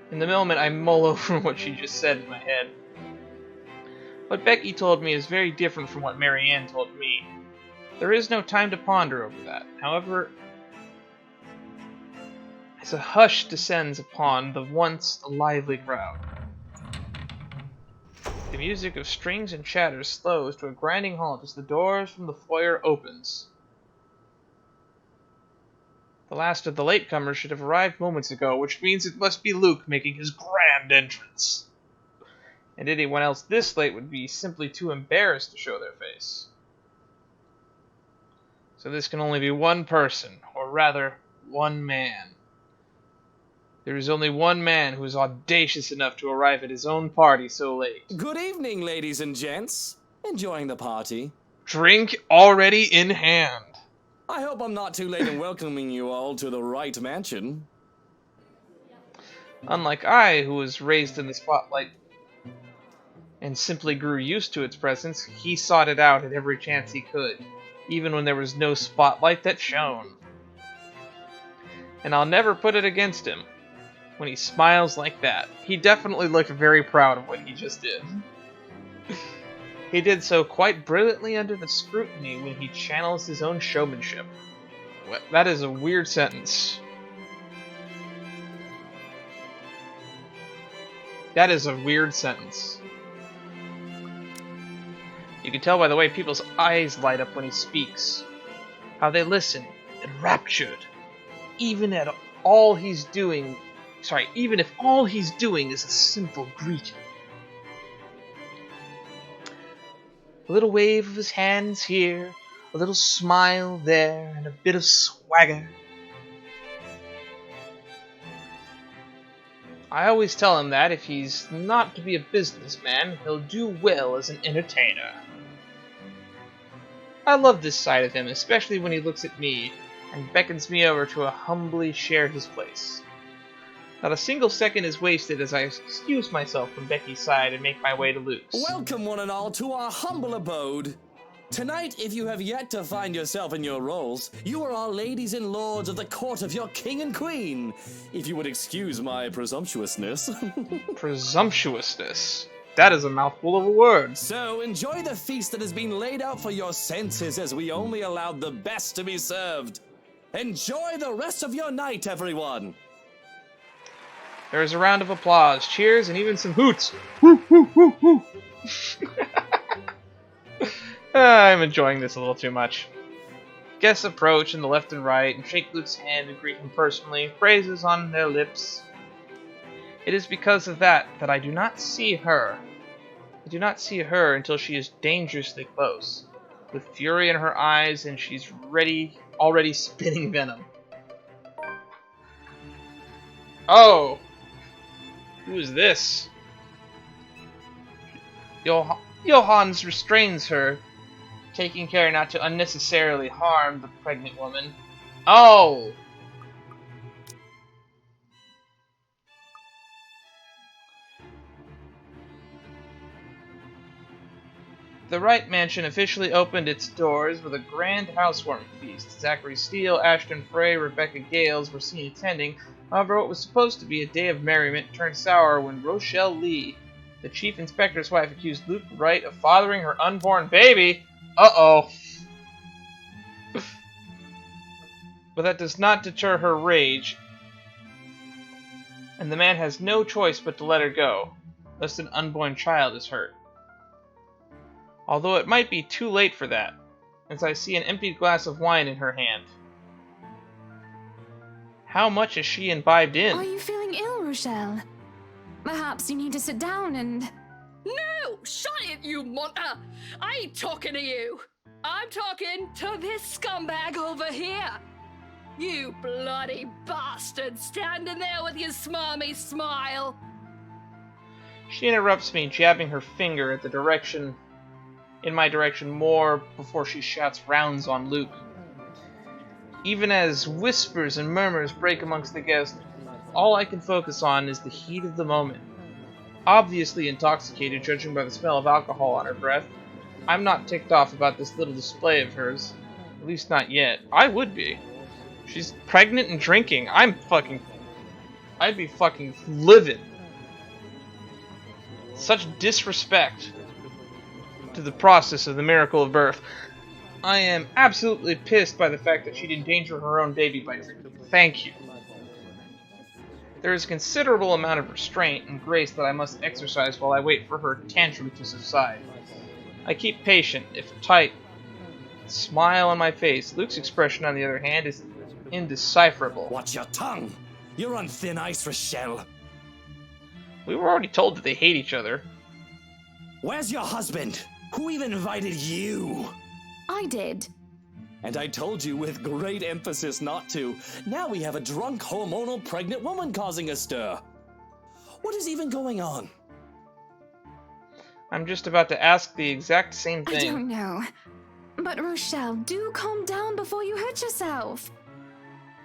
In the moment, I mull over what she just said in my head. What Becky told me is very different from what Marianne told me. There is no time to ponder over that. However, as a hush descends upon the once lively crowd, the music of strings and chatter slows to a grinding halt as the doors from the foyer opens. The last of the latecomers should have arrived moments ago, which means it must be Luke making his grand entrance. And anyone else this late would be simply too embarrassed to show their face. So this can only be one person, or rather, one man. There is only one man who is audacious enough to arrive at his own party so late. Good evening, ladies and gents. Enjoying the party? Drink already in hand. I hope I'm not too late in welcoming you all to the right mansion. Unlike I, who was raised in the spotlight and simply grew used to its presence, he sought it out at every chance he could, even when there was no spotlight that shone. And I'll never put it against him. When he smiles like that, he definitely looked very proud of what he just did. He did so quite brilliantly under the scrutiny when he channels his own showmanship. That is a weird sentence. That is a weird sentence. You can tell by the way people's eyes light up when he speaks. How they listen, enraptured. Even if all he's doing is a simple greeting. A little wave of his hands here, a little smile there, and a bit of swagger. I always tell him that if he's not to be a businessman, he'll do well as an entertainer. I love this side of him, especially when he looks at me and beckons me over to humbly share his place. Not a single second is wasted as I excuse myself from Becky's side and make my way to Luke's. Welcome, one and all, to our humble abode. Tonight, if you have yet to find yourself in your roles, you are all ladies and lords of the court of your king and queen. If you would excuse my presumptuousness. Presumptuousness? That is a mouthful of a word. So, enjoy the feast that has been laid out for your senses as we only allowed the best to be served. Enjoy the rest of your night, everyone. There is a round of applause, cheers, and even some hoots. Woo, woo, woo, woo. I'm enjoying this a little too much. Guests approach in the left and right and shake Luke's hand and greet him personally, phrases on their lips. It is because of that I do not see her. I do not see her until she is dangerously close, with fury in her eyes, and she's already spitting venom. Oh! Who is this? Johannes restrains her, taking care not to unnecessarily harm the pregnant woman. Oh! The Wright Mansion officially opened its doors with a grand housewarming feast. Zachary Steele, Ashton Frey, Rebecca Gales were seen attending. However, what was supposed to be a day of merriment turned sour when Rochelle Lee, the chief inspector's wife, accused Luke Wright of fathering her unborn baby. Uh-oh. But that does not deter her rage, and the man has no choice but to let her go, lest an unborn child is hurt. Although it might be too late for that, as I see an emptied glass of wine in her hand. How much is she imbibed in? Are you feeling ill, Rochelle? Perhaps you need to sit down and... No! Shut it, you monster! I ain't talking to you! I'm talking to this scumbag over here! You bloody bastard standing there with your smarmy smile! She interrupts me, jabbing her finger at in my direction more before she shouts rounds on Luke. Even as whispers and murmurs break amongst the guests, all I can focus on is the heat of the moment. Obviously intoxicated, judging by the smell of alcohol on her breath, I'm not ticked off about this little display of hers. At least not yet. I would be. She's pregnant and drinking. I'd be fucking livid. Such disrespect. to the process of the miracle of birth. I am absolutely pissed by the fact that she'd endanger her own baby by drinking. Thank you. There is a considerable amount of restraint and grace that I must exercise while I wait for her tantrum to subside. I keep patient, if tight, smile on my face. Luke's expression, on the other hand, is indecipherable. Watch your tongue! You're on thin ice, Rochelle. We were already told that they hate each other. Where's your husband? Who even invited you? I did. And I told you with great emphasis not to. Now we have a drunk, hormonal, pregnant woman causing a stir. What is even going on? I'm just about to ask the exact same I thing. don't know. But Rochelle, do calm down before you hurt yourself.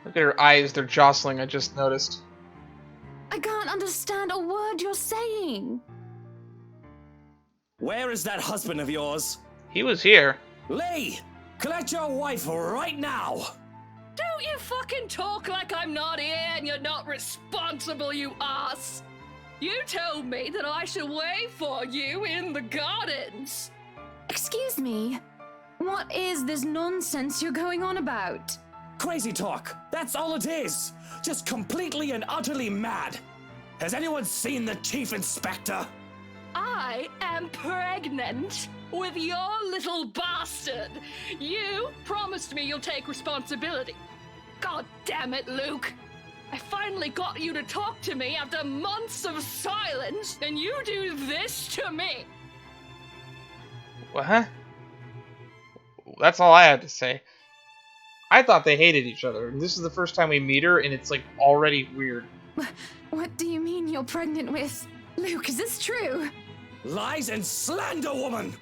Look at her eyes, they're jostling, I just noticed. I can't understand a word you're saying. Where is that husband of yours? He was here. Lee! Collect your wife right now! Don't you fucking talk like I'm not here and you're not responsible, you ass! You told me that I should wait for you in the gardens. Excuse me. What is this nonsense you're going on about? Crazy talk. That's all it is. Just completely and utterly mad. Has anyone seen the Chief Inspector? I am pregnant with your little bastard. You promised me you'll take responsibility. God damn it, Luke. I finally got you to talk to me after months of silence, and you do this to me. What? That's all I had to say. I thought they hated each other. This is the first time we meet her, and it's like already weird. What do you mean you're pregnant with? Luke, is this true? Lies and slander, woman!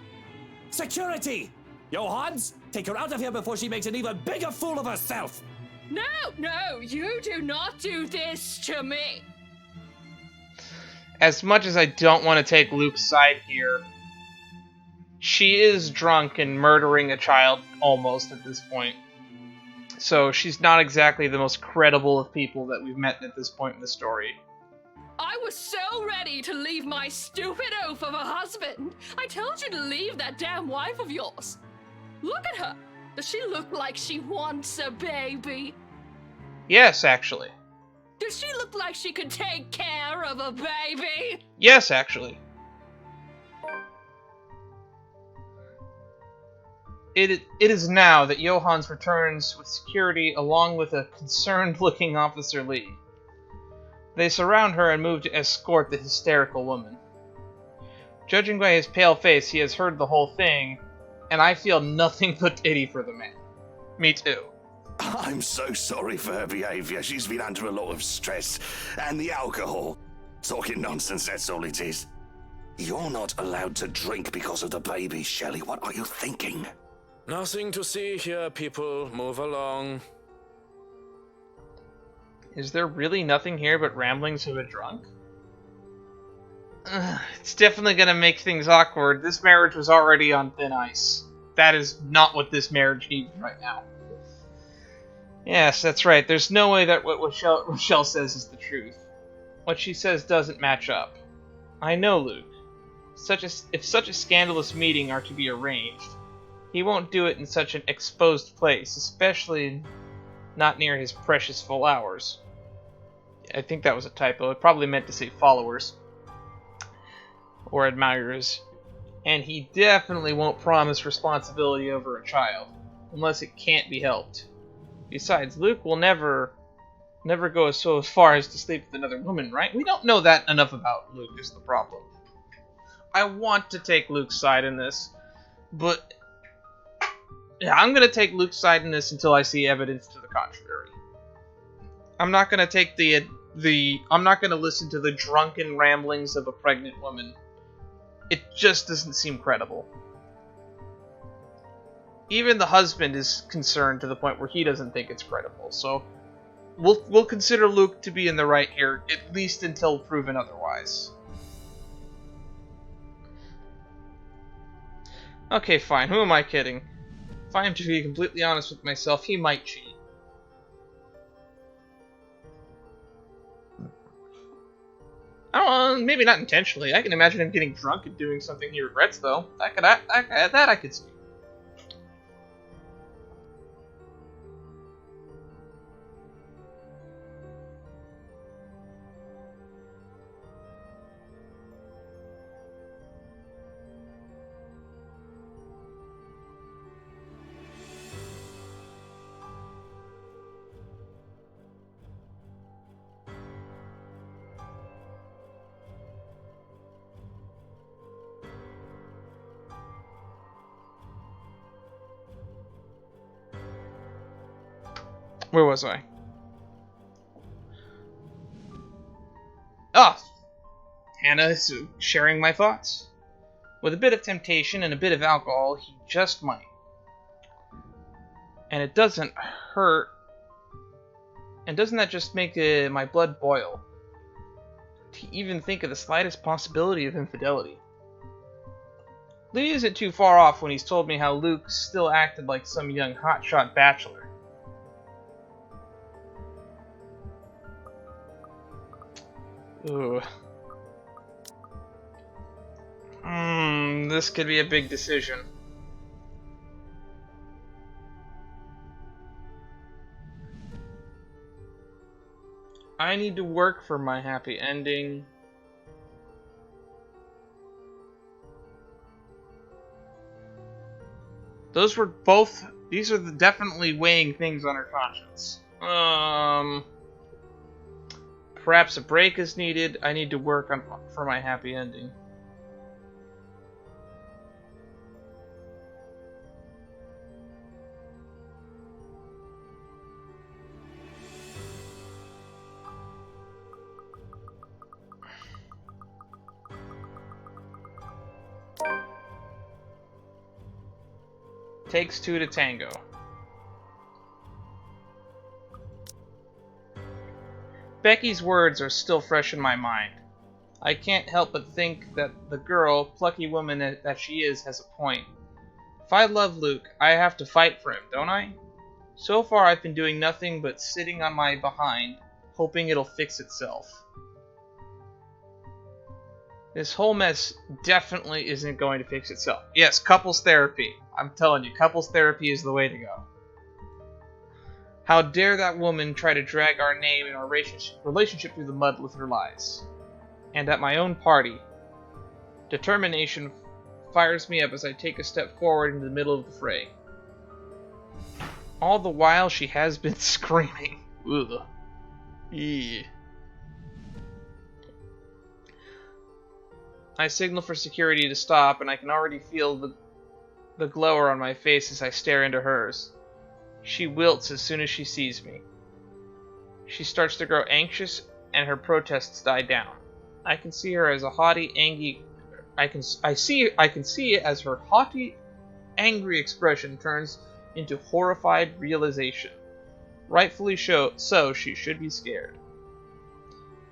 Security! Johans, take her out of here before she makes an even bigger fool of herself! No, you do not do this to me. As much as I don't want to take Luke's side here, she is drunk and murdering a child almost at this point. So she's not exactly the most credible of people that we've met at this point in the story. I was so ready to leave my stupid oaf of a husband. I told you to leave that damn wife of yours. Look at her. Does she look like she wants a baby? Yes, actually. Does she look like she could take care of a baby? Yes, actually. It is now that Johans returns with security along with a concerned-looking Officer Lee. They surround her and move to escort the hysterical woman. Judging by his pale face, he has heard the whole thing, and I feel nothing but pity for the man. Me too. I'm so sorry for her behavior. She's been under a lot of stress. And the alcohol. Talking nonsense, that's all it is. You're not allowed to drink because of the baby, Shelley. What are you thinking? Nothing to see here, people. Move along. Is there really nothing here but ramblings of a drunk? It's definitely gonna make things awkward. This marriage was already on thin ice. That is not what this marriage needs right now. Yes, that's right. There's no way that what Rochelle says is the truth. What she says doesn't match up. I know Luke. If such a scandalous meeting are to be arranged, he won't do it in such an exposed place, especially not near his precious flowers. I think that was a typo. It probably meant to say followers. Or admirers. And he definitely won't promise responsibility over a child, unless it can't be helped. Besides, Luke will never go so far as to sleep with another woman, right? We don't know that enough about Luke is the problem. I want to take Luke's side in this, but yeah, I'm going to take Luke's side in this until I see evidence to the contrary. I'm not going to take I'm not going to listen to the drunken ramblings of a pregnant woman. It just doesn't seem credible. Even the husband is concerned to the point where he doesn't think it's credible. So we'll consider Luke to be in the right here, at least until proven otherwise. Okay, fine. Who am I kidding? If I am to be completely honest with myself, he might cheat. I don't know, maybe not intentionally. I can imagine him getting drunk and doing something he regrets, though. That I could see. Where was I? Ah! Hannah is sharing my thoughts. With a bit of temptation and a bit of alcohol, he just might. And it doesn't hurt. And doesn't that just make my blood boil? To even think of the slightest possibility of infidelity. Lee isn't too far off when he's told me how Luke still acted like some young hotshot bachelor. Ooh. This could be a big decision. I need to work for my happy ending. These are definitely weighing things on her conscience. Perhaps a break is needed. I need to work for my happy ending. Takes two to tango. Becky's words are still fresh in my mind. I can't help but think that the girl, plucky woman that she is, has a point. If I love Luke, I have to fight for him, don't I? So far I've been doing nothing but sitting on my behind, hoping it'll fix itself. This whole mess definitely isn't going to fix itself. Yes, couples therapy. I'm telling you, couples therapy is the way to go. How dare that woman try to drag our name and our relationship through the mud with her lies. And at my own party, determination fires me up as I take a step forward into the middle of the fray. All the while she has been screaming. Ugh. Eee. I signal for security to stop, and I can already feel the glower on my face as I stare into hers. She wilts as soon as she sees me. She starts to grow anxious, and her protests die down. I can see her as a haughty, angry. I can see it as her haughty, angry expression turns into horrified realization. Rightfully so, she should be scared.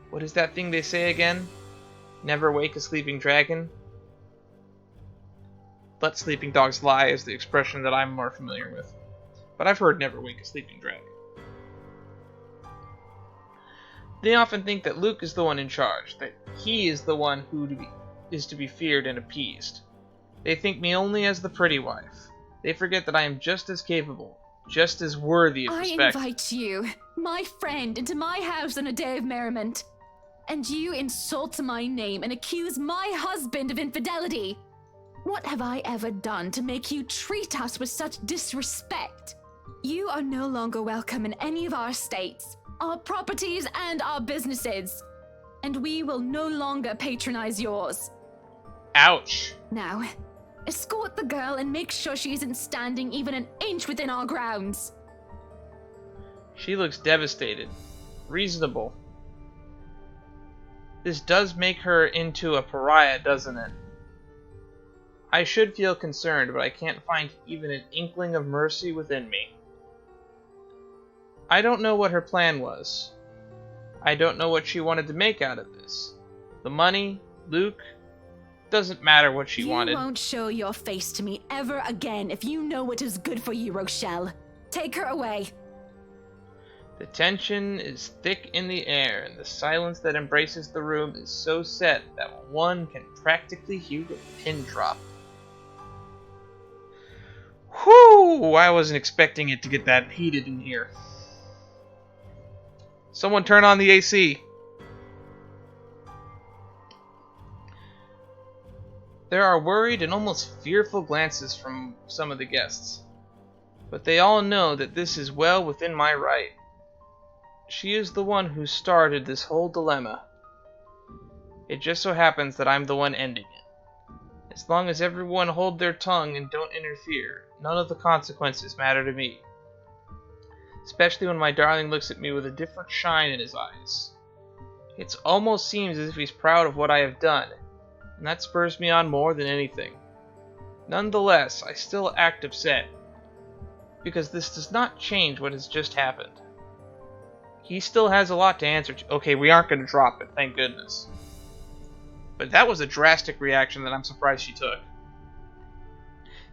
What is that thing they say again? Never wake a sleeping dragon? Let sleeping dogs lie is the expression that I'm more familiar with. But I've heard never wake a sleeping dragon. They often think that Luke is the one in charge, that he is the one who is to be feared and appeased. They think me only as the pretty wife. They forget that I am just as capable, just as worthy of respect. I invite you, my friend, into my house on a day of merriment. And you insult my name and accuse my husband of infidelity. What have I ever done to make you treat us with such disrespect? You are no longer welcome in any of our estates, our properties, and our businesses. And we will no longer patronize yours. Ouch. Now, escort the girl and make sure she isn't standing even an inch within our grounds. She looks devastated. Reasonable. This does make her into a pariah, doesn't it? I should feel concerned, but I can't find even an inkling of mercy within me. I don't know what her plan was. I don't know what she wanted to make out of this. The money, Luke, doesn't matter what she wanted. You won't show your face to me ever again if you know what is good for you, Rochelle. Take her away. The tension is thick in the air, and the silence that embraces the room is so set that one can practically hear a pin drop. Whew! I wasn't expecting it to get that heated in here. Someone turn on the AC. There are worried and almost fearful glances from some of the guests, but they all know that this is well within my right. She is the one who started this whole dilemma. It just so happens that I'm the one ending it. As long as everyone hold their tongue and don't interfere, none of the consequences matter to me. Especially when my darling looks at me with a different shine in his eyes. It almost seems as if he's proud of what I have done, and that spurs me on more than anything. Nonetheless, I still act upset, because this does not change what has just happened. He still has a lot to answer to. Okay, we aren't going to drop it, thank goodness. But that was a drastic reaction that I'm surprised she took.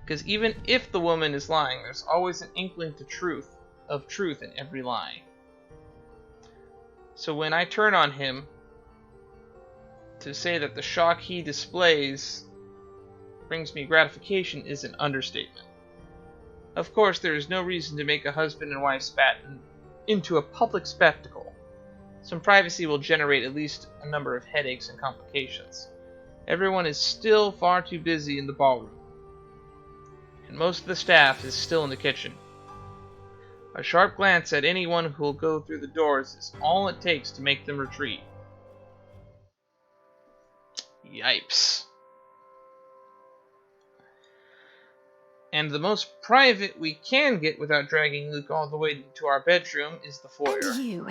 Because even if the woman is lying, there's always an inkling of truth in every lie. So when I turn on him to say that the shock he displays brings me gratification is an understatement. Of course, there is no reason to make a husband and wife spat into a public spectacle. Some privacy will generate at least a number of headaches and complications. Everyone is still far too busy in the ballroom, and most of the staff is still in the kitchen. A sharp glance at anyone who will go through the doors is all it takes to make them retreat. Yipes. And the most private we can get without dragging Luke all the way into our bedroom is the foyer. And you?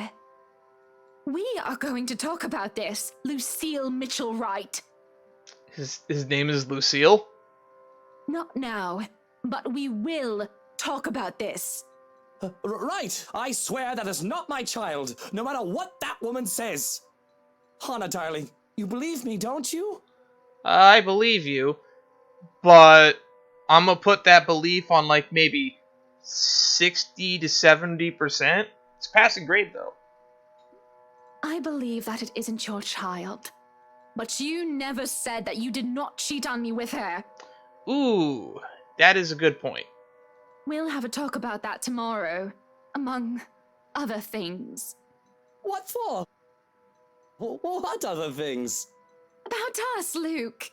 We are going to talk about this, Lucille Mitchell-Wright. His name is Lucille? Not now, but we will talk about this. Right! I swear that is not my child, no matter what that woman says. Hannah, darling, you believe me, don't you? I believe you, but I'm gonna put that belief on like maybe 60 to 70%. It's passing grade though. I believe that it isn't your child. But you never said that you did not cheat on me with her. Ooh, that is a good point. We'll have a talk about that tomorrow, among other things. What for? What other things? About us, Luke.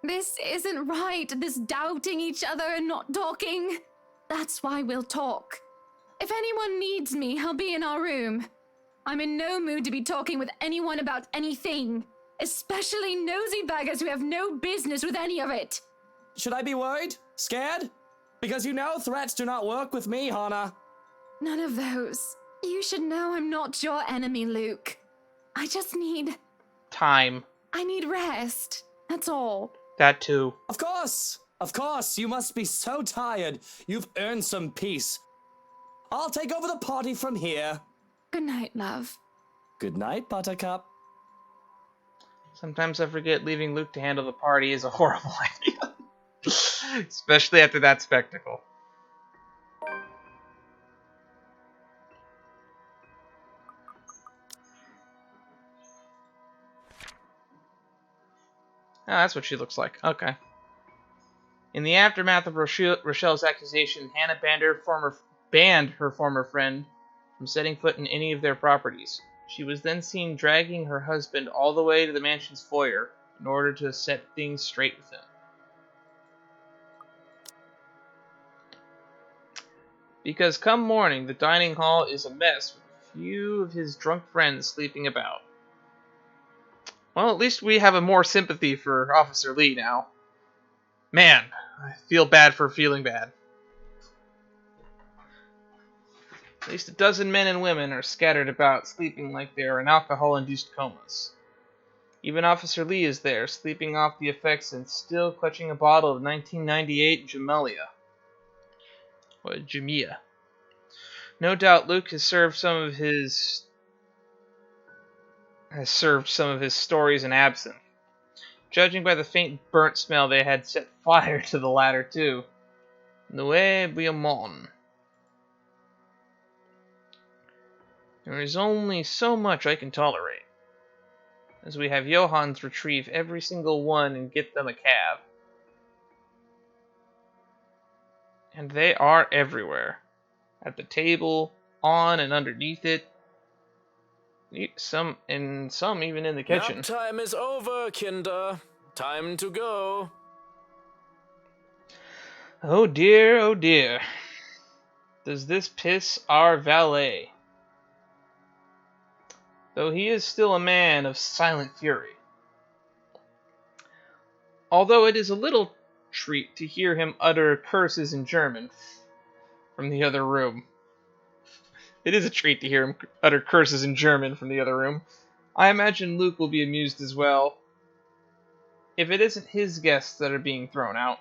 This isn't right, this doubting each other and not talking. That's why we'll talk. If anyone needs me, I'll be in our room. I'm in no mood to be talking with anyone about anything, especially nosy baggers who have no business with any of it. Should I be worried? Scared? Because you know threats do not work with me, Hannah. None of those. You should know I'm not your enemy, Luke. I just need... Time. I need rest. That's all. That too. Of course, you must be so tired. You've earned some peace. I'll take over the party from here. Good night, love. Good night, Buttercup. Sometimes I forget leaving Luke to handle the party is a horrible idea. Especially after that spectacle. Oh, that's what she looks like. Okay. In the aftermath of Rochelle's accusation, Hannah banned her former friend from setting foot in any of their properties. She was then seen dragging her husband all the way to the mansion's foyer in order to set things straight with him. Because come morning, the dining hall is a mess with a few of his drunk friends sleeping about. Well, at least we have a more sympathy for Officer Lee now. Man, I feel bad for feeling bad. At least a dozen men and women are scattered about, sleeping like they are in alcohol-induced comas. Even Officer Lee is there, sleeping off the effects and still clutching a bottle of 1998 Jamelia. Or Jamia. No doubt Luke has served some of his stories in absinthe. Judging by the faint burnt smell, they had set fire to the latter too. Nuit Biamon. There is only so much I can tolerate, as we have Johans retrieve every single one and get them a cab. And they are everywhere. At the table, on and underneath it. Some even in the kitchen. Nap time is over, Kinder. Time to go. Oh dear, oh dear. Does this piss our valet? Though he is still a man of silent fury. Although it is a little treat to hear him utter curses in German from the other room. It is a treat to hear him utter curses in German from the other room. I imagine Luke will be amused as well, if it isn't his guests that are being thrown out.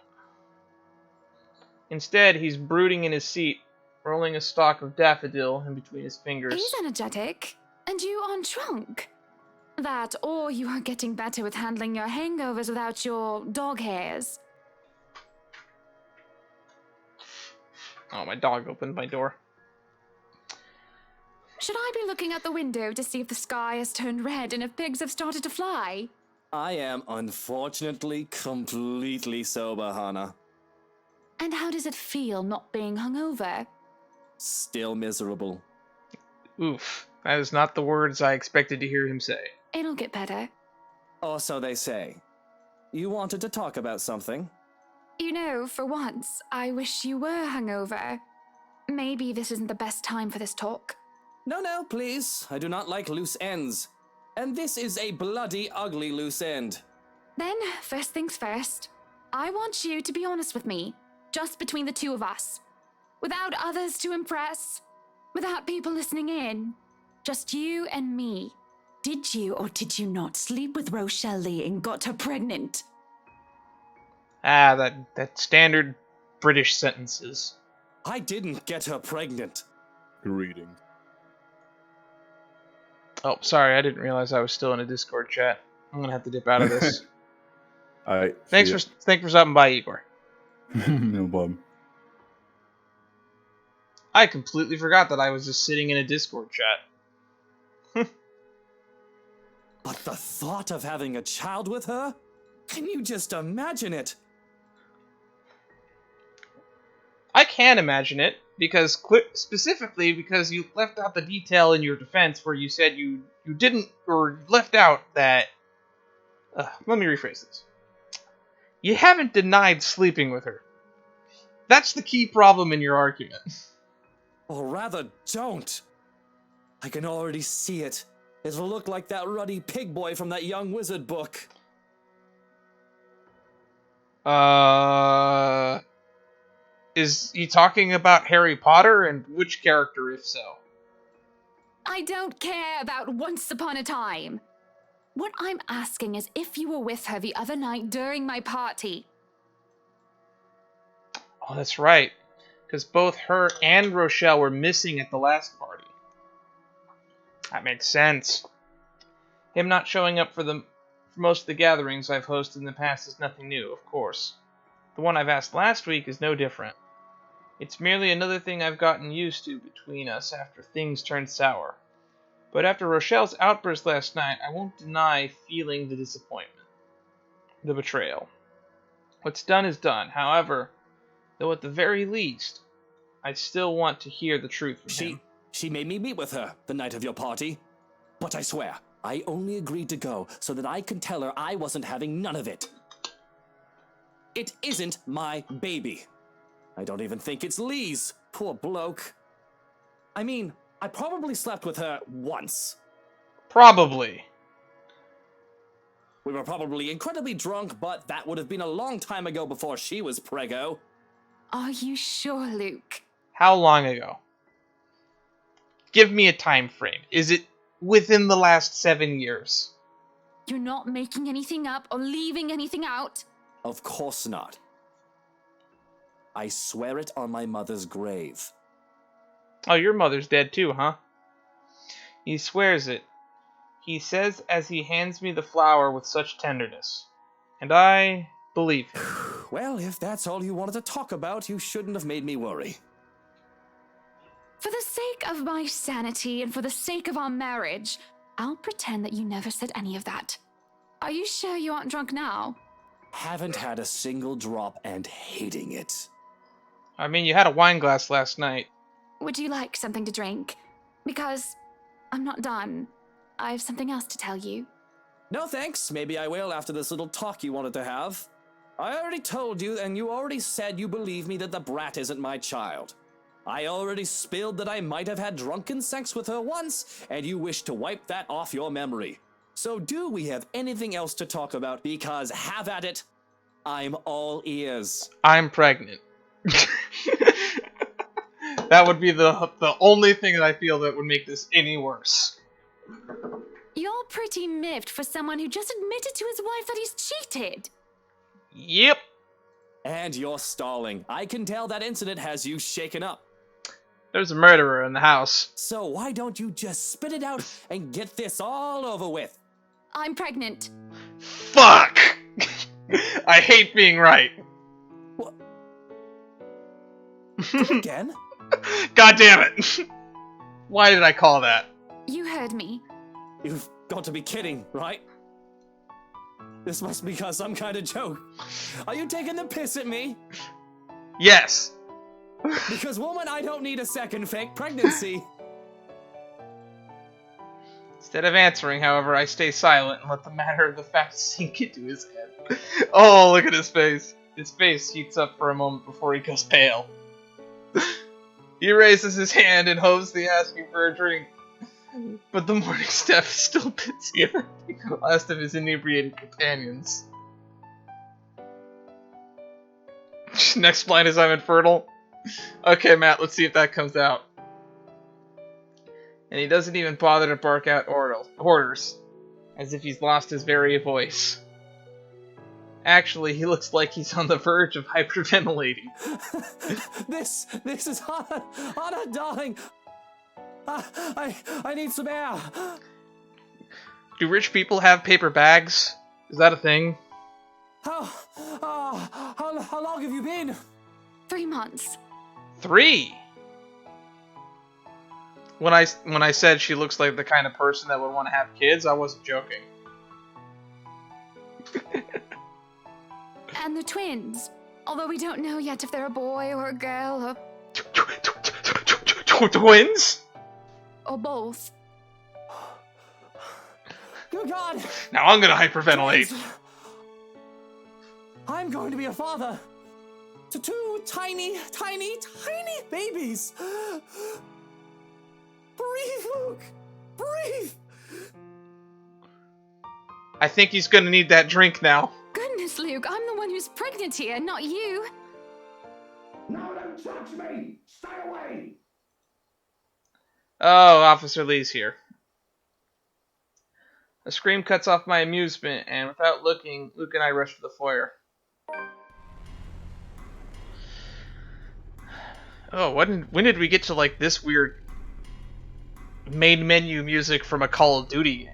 Instead, he's brooding in his seat, rolling a stalk of daffodil in between his fingers. He's energetic, and you aren't drunk. That, or you are getting better with handling your hangovers without your dog hairs. Oh, my dog opened my door. Should I be looking out the window to see if the sky has turned red and if pigs have started to fly? I am unfortunately completely sober, Hannah. And how does it feel not being hungover? Still miserable. Oof, that is not the words I expected to hear him say. It'll get better. Or so they say. You wanted to talk about something? You know, for once, I wish you were hungover. Maybe this isn't the best time for this talk. No, please. I do not like loose ends. And this is a bloody ugly loose end. Then, first things first, I want you to be honest with me, just between the two of us. Without others to impress, without people listening in. Just you and me. Did you or did you not sleep with Rochelle Lee and got her pregnant? Ah, that standard British sentences. I didn't get her pregnant. Greetings. Oh, sorry, I didn't realize I was still in a Discord chat. I'm gonna have to dip out of this. Alright. Thanks for stopping by, Igor. No problem. I completely forgot that I was just sitting in a Discord chat. But the thought of having a child with her? Can you just imagine it? I can imagine it, because specifically because you left out the detail in your defense where you said you didn't, or left out that... let me rephrase this. You haven't denied sleeping with her. That's the key problem in your argument. Or rather, don't. I can already see it. It'll look like that ruddy pig boy from that Young Wizard book. Is he talking about Harry Potter, and which character, if so? I don't care about Once Upon a Time. What I'm asking is if you were with her the other night during my party. Oh, that's right. Because both her and Rochelle were missing at the last party. That makes sense. Him not showing up for most of the gatherings I've hosted in the past is nothing new, of course. The one I've asked last week is no different. It's merely another thing I've gotten used to between us after things turned sour. But after Rochelle's outburst last night, I won't deny feeling the disappointment. The betrayal. What's done is done, however, though at the very least, I still want to hear the truth from him. She made me meet with her the night of your party. But I swear, I only agreed to go so that I could tell her I wasn't having none of it. It isn't my baby. I don't even think it's Lee's. Poor bloke. I mean, I probably slept with her once. Probably. We were probably incredibly drunk, but that would have been a long time ago before she was preggo. Are you sure, Luke? How long ago? Give me a time frame. Is it within the last 7 years? You're not making anything up or leaving anything out? Of course not. I swear it on my mother's grave. Oh, your mother's dead too, huh? He swears it. He says as he hands me the flower with such tenderness. And I believe him. Well, if that's all you wanted to talk about, you shouldn't have made me worry. For the sake of my sanity and for the sake of our marriage, I'll pretend that you never said any of that. Are you sure you aren't drunk now? Haven't had a single drop and hating it. I mean, you had a wine glass last night. Would you like something to drink? Because I'm not done. I have something else to tell you. No thanks, maybe I will after this little talk you wanted to have. I already told you, and you already said you believe me that the brat isn't my child. I already spilled that I might have had drunken sex with her once, and you wish to wipe that off your memory. So do we have anything else to talk about? Because have at it. I'm all ears. I'm pregnant. That would be the only thing that I feel that would make this any worse. You're pretty miffed for someone who just admitted to his wife that he's cheated. Yep. And you're stalling. I can tell that incident has you shaken up. There's a murderer in the house. So why don't you just spit it out and get this all over with? I'm pregnant. Fuck! I hate being right. What? Again? God damn it! Why did I call that? You heard me. You've got to be kidding, right? This must be some kind of joke. Are you taking the piss at me? Yes. Because, woman, I don't need a second fake pregnancy. Instead of answering, however, I stay silent and let the matter of the fact sink into his head. Oh, look at his face. His face heats up for a moment before he goes pale. He raises his hand and hopefully asking for a drink. But the morning step is still busier than the last of his inebriated companions. Next line is I'm infertile. Okay, Matt, let's see if that comes out. And he doesn't even bother to bark out orders, as if he's lost his very voice. Actually, he looks like he's on the verge of hyperventilating. This is Anna. Anna, darling. I need some air. Do rich people have paper bags? Is that a thing? How long have you been? 3 months. 3? When I said she looks like the kind of person that would want to have kids, I wasn't joking. And the twins. Although we don't know yet if they're a boy or a girl or... Twins? Or both. Good God! Now I'm gonna hyperventilate. Twins. I'm going to be a father to 2 tiny babies. Breathe, Luke. Breathe. I think he's gonna need that drink now. Goodness, Luke, I'm the one who's pregnant here, not you. No, don't touch me! Stay away! Oh, Officer Lee's here. A scream cuts off my amusement, and without looking, Luke and I rush to the foyer. Oh, when did we get to, like, this weird main menu music from a Call of Duty game?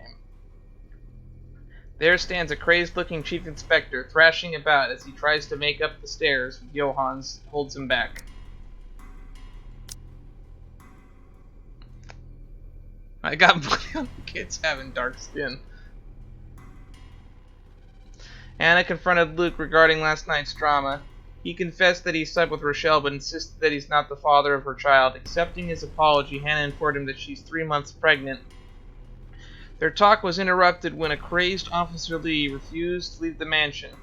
There stands a crazed-looking Chief Inspector, thrashing about as he tries to make up the stairs, but Johans holds him back. I got money on the kids having dark skin. Anna confronted Luke regarding last night's drama. He confessed that he slept with Rochelle, but insisted that he's not the father of her child. Accepting his apology, Hannah informed him that she's 3 months pregnant. Their talk was interrupted when a crazed Officer Lee refused to leave the mansion,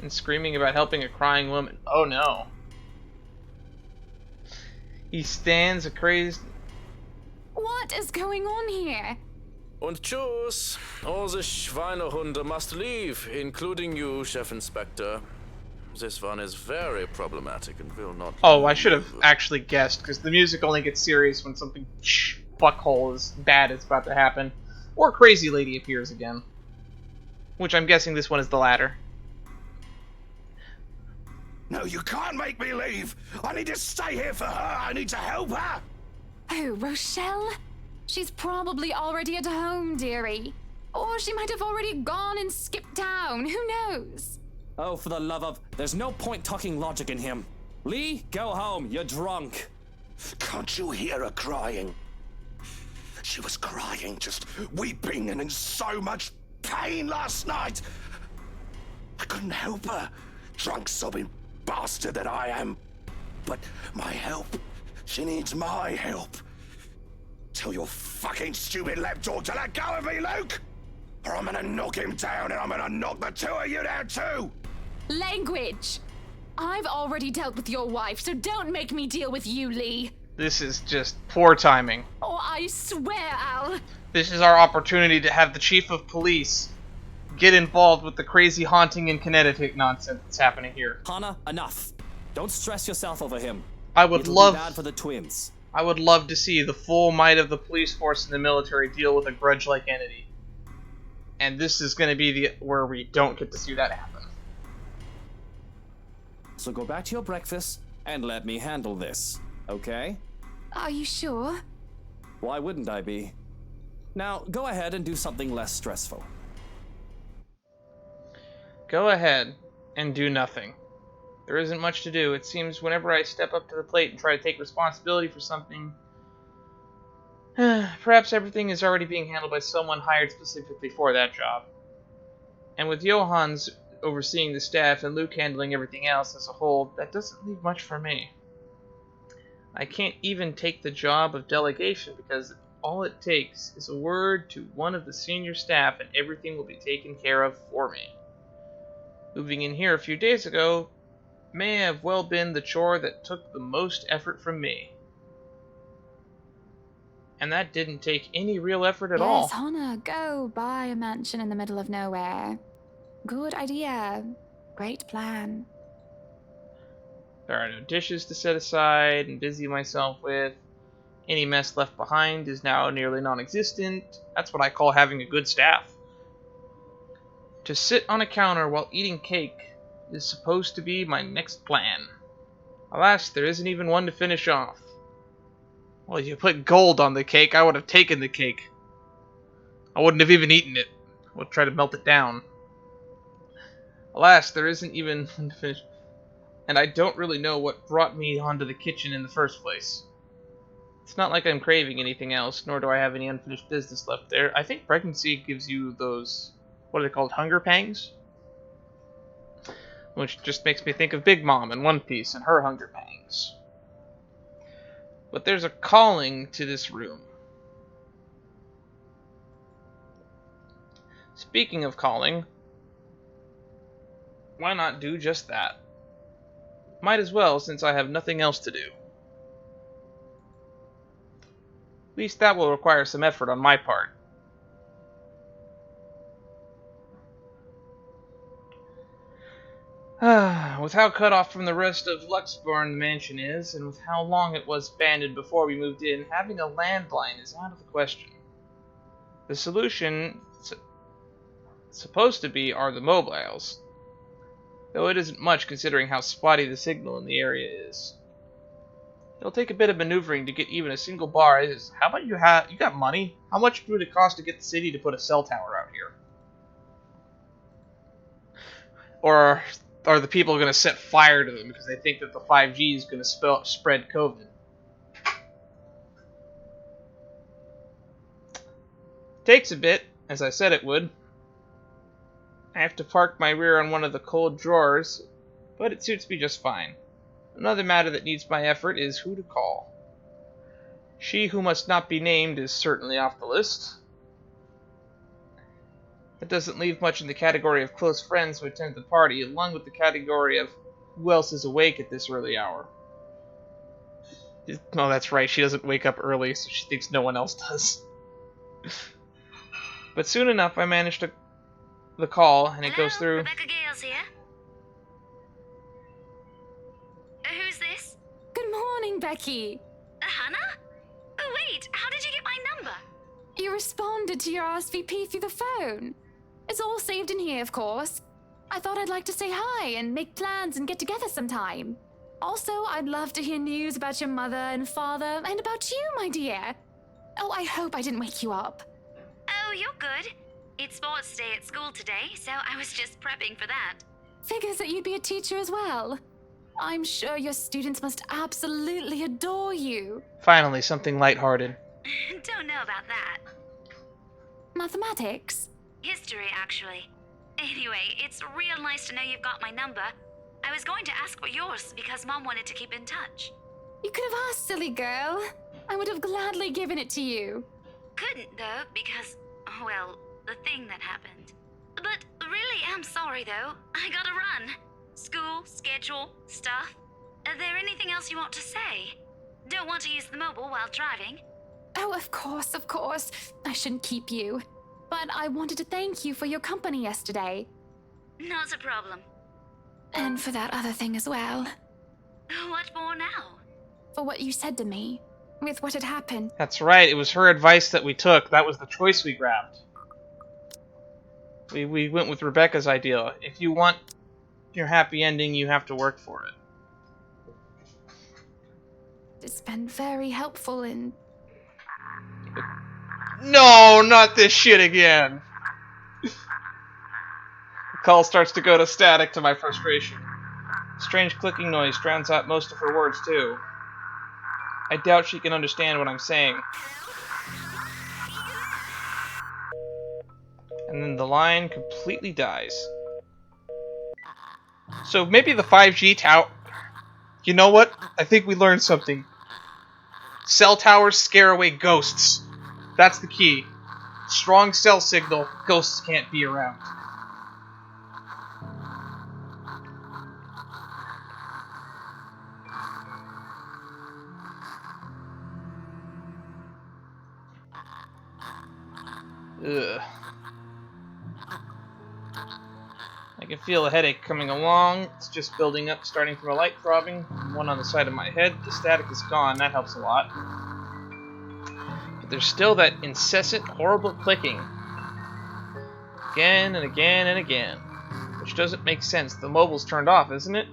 and screaming about helping a crying woman. Oh no. He stands a crazed... What is going on here? Und tschüss. All the Schweinehunde must leave, including you, Chef Inspector. This one is very problematic and will not... Oh, I should have actually guessed, because the music only gets serious when something fuckhole is bad is about to happen. Or Crazy Lady appears again. Which I'm guessing this one is the latter. No, you can't make me leave. I need to stay here for her. I need to help her. Oh, Rochelle? She's probably already at home, dearie. Or she might have already gone and skipped town. Who knows? Oh, for the love of... There's no point talking logic in him. Lee, go home. You're drunk. Can't you hear her crying? She was crying, just weeping and in so much pain last night. I couldn't help her. Drunk, sobbing bastard that I am. But my help. She needs my help. Tell your fucking stupid lapdog to let go of me, Luke! Or I'm gonna knock him down and I'm gonna knock the two of you down too! Language! I've already dealt with your wife, so don't make me deal with you, Lee. This is just poor timing. Oh, I swear, Al. This is our opportunity to have the chief of police get involved with the crazy haunting in Connecticut nonsense that's happening here. Hannah, enough. Don't stress yourself over him. It'll be bad for the twins. I would love to see the full might of the police force and the military deal with a grudge-like entity. And this is going to be where we don't get to see that happen. So go back to your breakfast and let me handle this, okay? Are you sure? Why wouldn't I be? Now, go ahead and do something less stressful. Go ahead and do nothing. There isn't much to do. It seems whenever I step up to the plate and try to take responsibility for something, perhaps everything is already being handled by someone hired specifically for that job. And with Johan's overseeing the staff and Luke handling everything else as a whole, that doesn't leave much for me. I can't even take the job of delegation because all it takes is a word to one of the senior staff and everything will be taken care of for me. Moving in here a few days ago may have well been the chore that took the most effort from me. And that didn't take any real effort at all. Yes, Hannah, go buy a mansion in the middle of nowhere. Good idea. Great plan. There are no dishes to set aside and busy myself with. Any mess left behind is now nearly non-existent. That's what I call having a good staff. To sit on a counter while eating cake is supposed to be my next plan. Alas, there isn't even one to finish off. Well, if you put gold on the cake, I would have taken the cake. I wouldn't have even eaten it. I would try to melt it down. Alas, there isn't even one to finish. And I don't really know what brought me onto the kitchen in the first place. It's not like I'm craving anything else, nor do I have any unfinished business left there. I think pregnancy gives you those, what are they called, hunger pangs? Which just makes me think of Big Mom in One Piece and her hunger pangs. But there's a calling to this room. Speaking of calling, why not do just that? Might as well, since I have nothing else to do. At least that will require some effort on my part. With how cut off from the rest of Luxborn the mansion is, and with how long it was abandoned before we moved in, having a landline is out of the question. The solution supposed to be are the mobiles, though it isn't much considering how spotty the signal in the area is. It'll take a bit of maneuvering to get even a single bar. How about you got money? How much would it cost to get the city to put a cell tower out here? Or are the people going to set fire to them because they think that the 5G is going to spread COVID? Takes a bit, as I said it would. I have to park my rear on one of the cold drawers, but it suits me just fine. Another matter that needs my effort is who to call. She who must not be named is certainly off the list. That doesn't leave much in the category of close friends who attend the party, along with the category of who else is awake at this early hour. No, that's right, she doesn't wake up early, so she thinks no one else does. But soon enough, I managed the call, and it goes through. Rebecca Gales here. Who's this? Good morning, Becky. Hannah? Oh, wait, how did you get my number? You responded to your RSVP through the phone. It's all saved in here, of course. I thought I'd like to say hi and make plans and get together sometime. Also, I'd love to hear news about your mother and father and about you, my dear. Oh, I hope I didn't wake you up. Oh, you're good. It's sports day at school today, so I was just prepping for that. Figures that you'd be a teacher as well. I'm sure your students must absolutely adore you. Finally, something lighthearted. Don't know about that. Mathematics? History, actually. Anyway, it's real nice to know you've got my number. I was going to ask for yours because Mom wanted to keep in touch. You could have asked, silly girl. I would have gladly given it to you. Couldn't, though, because, well, the thing that happened. But really am sorry, though. I gotta run. School, schedule, stuff. Is there anything else you want to say? Don't want to use the mobile while driving? Oh, of course, of course. I shouldn't keep you. But I wanted to thank you for your company yesterday. Not a problem. And for that other thing as well. What for now? For what you said to me. With what had happened. That's right, it was her advice that we took. That was the choice we grabbed. We went with Rebecca's idea. If you want your happy ending, you have to work for it. It's been very helpful in... No, not this shit again! The call starts to go to static to my frustration. Strange clicking noise drowns out most of her words, too. I doubt she can understand what I'm saying. And then the line completely dies. So maybe the 5G tower... You know what? I think we learned something. Cell towers scare away ghosts. That's the key. Strong cell signal, ghosts can't be around. Ugh. I can feel a headache coming along. It's just building up, starting from a light throbbing, one on the side of my head. The static is gone, that helps a lot. But there's still that incessant, horrible clicking. Again and again and again. Which doesn't make sense. The mobile's turned off, isn't it?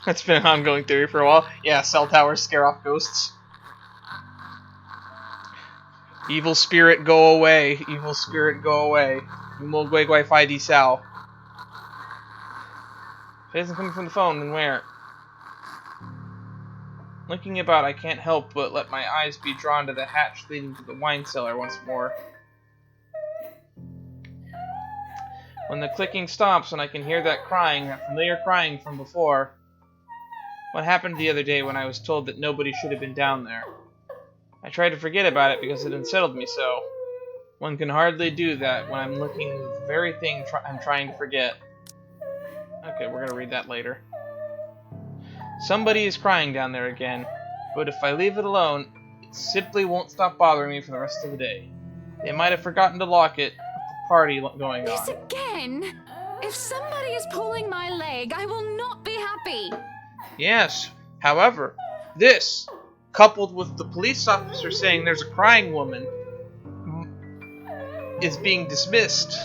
That's been an ongoing theory for a while. Yeah, cell towers scare off ghosts. Evil spirit, go away. Evil spirit, go away. Wi Fi di Sao. If it isn't coming from the phone, then where? Looking about, I can't help but let my eyes be drawn to the hatch leading to the wine cellar once more. When the clicking stops and I can hear that crying, that familiar crying from before. What happened the other day when I was told that nobody should have been down there? I tried to forget about it because it unsettled me so. One can hardly do that when I'm looking at the very thing I'm trying to forget. Okay, we're gonna read that later. Somebody is crying down there again, but if I leave it alone, it simply won't stop bothering me for the rest of the day. They might have forgotten to lock it, with the party going This on. again? If somebody is pulling my leg, I will not be happy. Yes, however, this, coupled with the police officer saying there's a crying woman, is being dismissed.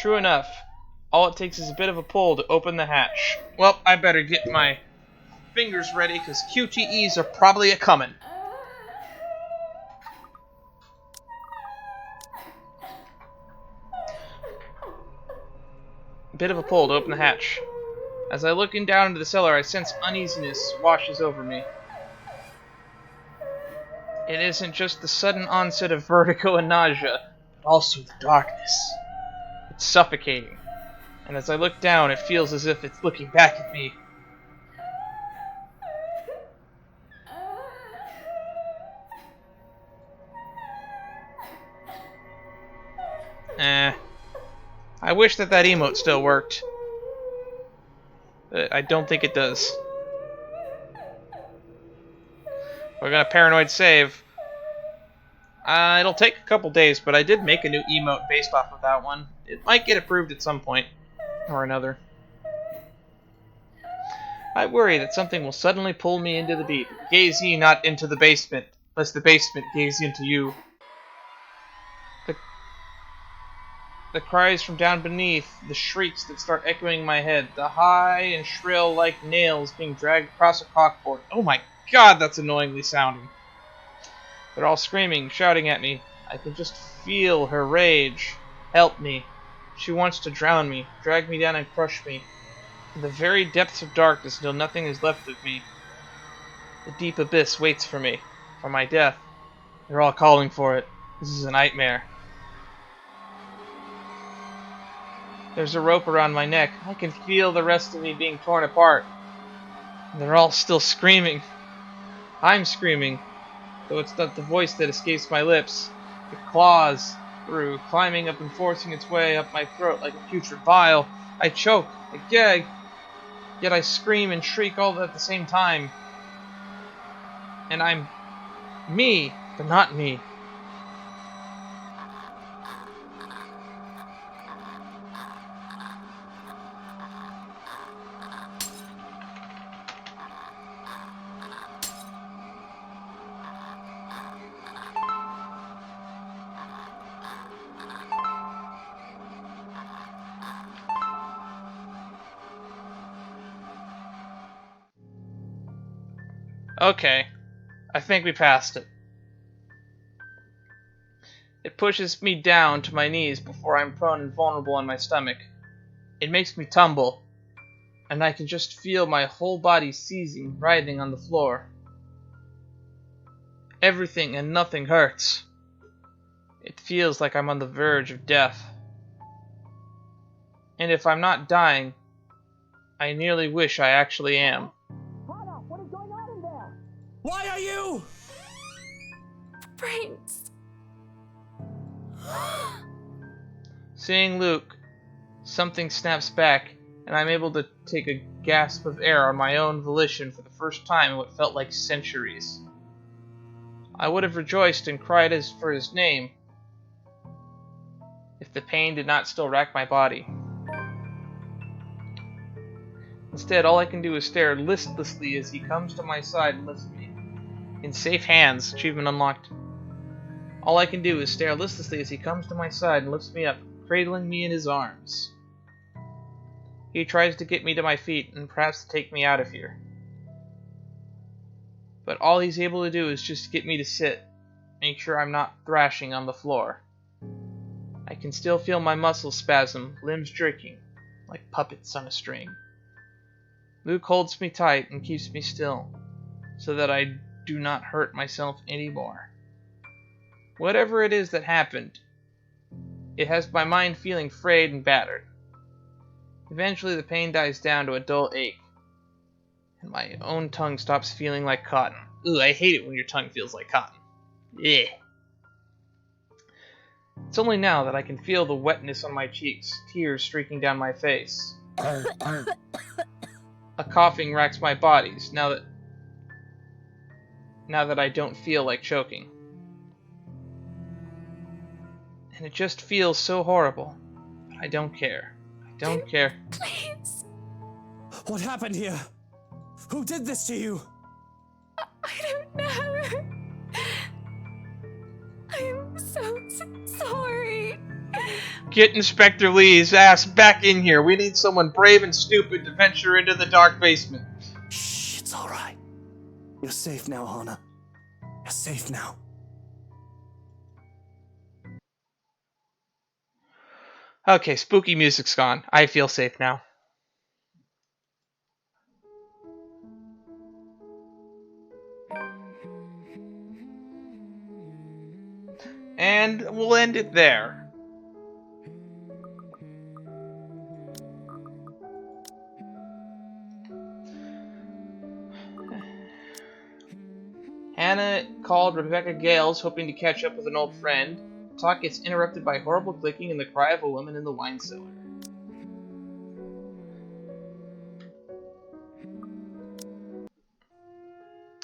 True enough, all it takes is a bit of a pull to open the hatch. Well, I better get my fingers ready, because QTEs are probably a-coming. Bit of a pull to open the hatch. As I look down into the cellar, I sense uneasiness washes over me. It isn't just the sudden onset of vertigo and nausea, but also the darkness. It's suffocating. And as I look down, it feels as if it's looking back at me. I wish that emote still worked. I don't think it does. We're gonna paranoid save. It'll take a couple days, but I did make a new emote based off of that one. It might get approved at some point or another. I worry that something will suddenly pull me into the deep. Gaze ye not into the basement, lest the basement gaze into you. The cries from down beneath, the shrieks that start echoing in my head, the high and shrill like nails being dragged across a cockboard. Oh my god, that's annoyingly sounding. They're all screaming, shouting at me. I can just feel her rage. Help me. She wants to drown me, drag me down and crush me. In the very depths of darkness until nothing is left of me. The deep abyss waits for me, for my death. They're all calling for it. This is a nightmare. There's a rope around my neck. I can feel the rest of me being torn apart. And they're all still screaming. I'm screaming, though it's not the voice that escapes my lips. It claws through, climbing up and forcing its way up my throat like a putrid bile. I choke, I gag, yet I scream and shriek all at the same time. And I'm me, but not me. Okay, I think we passed it. It pushes me down to my knees before I'm prone and vulnerable on my stomach. It makes me tumble, and I can just feel my whole body seizing, writhing on the floor. Everything and nothing hurts. It feels like I'm on the verge of death. And if I'm not dying, I nearly wish I actually am. What is going on in there? Why are you? Brains. Seeing Luke, something snaps back, and I'm able to take a gasp of air on my own volition for the first time in what felt like centuries. I would have rejoiced and cried for his name if the pain did not still rack my body. Instead, all I can do is stare listlessly as he comes to my side and lifts me. In safe hands, achievement unlocked. All I can do is stare listlessly as he comes to my side and lifts me up, cradling me in his arms. He tries to get me to my feet and perhaps to take me out of here. But all he's able to do is just get me to sit, make sure I'm not thrashing on the floor. I can still feel my muscles spasm, limbs jerking, like puppets on a string. Luke holds me tight and keeps me still, so that I do not hurt myself anymore. Whatever it is that happened, it has my mind feeling frayed and battered. Eventually the pain dies down to a dull ache, and my own tongue stops feeling like cotton. Ugh, I hate it when your tongue feels like cotton. Yeah. It's only now that I can feel the wetness on my cheeks, tears streaking down my face. A coughing racks my bodies now that I don't feel like choking. And it just feels so horrible. But I don't care. I don't care. Please. What happened here? Who did this to you? I don't know. I'm so sorry. Get Inspector Lee's ass back in here. We need someone brave and stupid to venture into the dark basement. Shh, it's all right. You're safe now, Hana. You're safe now. Okay, spooky music's gone. I feel safe now. And we'll end it there. Hannah called Rebecca Gales, hoping to catch up with an old friend. Talk gets interrupted by horrible clicking and the cry of a woman in the wine cellar.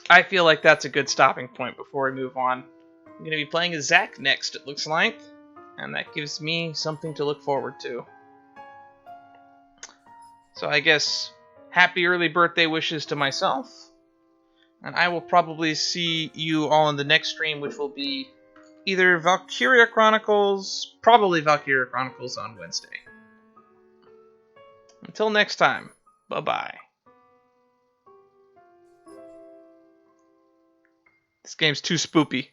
I feel like that's a good stopping point before we move on. I'm going to be playing as Zack next, it looks like, and that gives me something to look forward to. So I guess happy early birthday wishes to myself, and I will probably see you all in the next stream, which will be either Valkyria Chronicles, probably Valkyria Chronicles on Wednesday. Until next time, bye-bye. This game's too spoopy.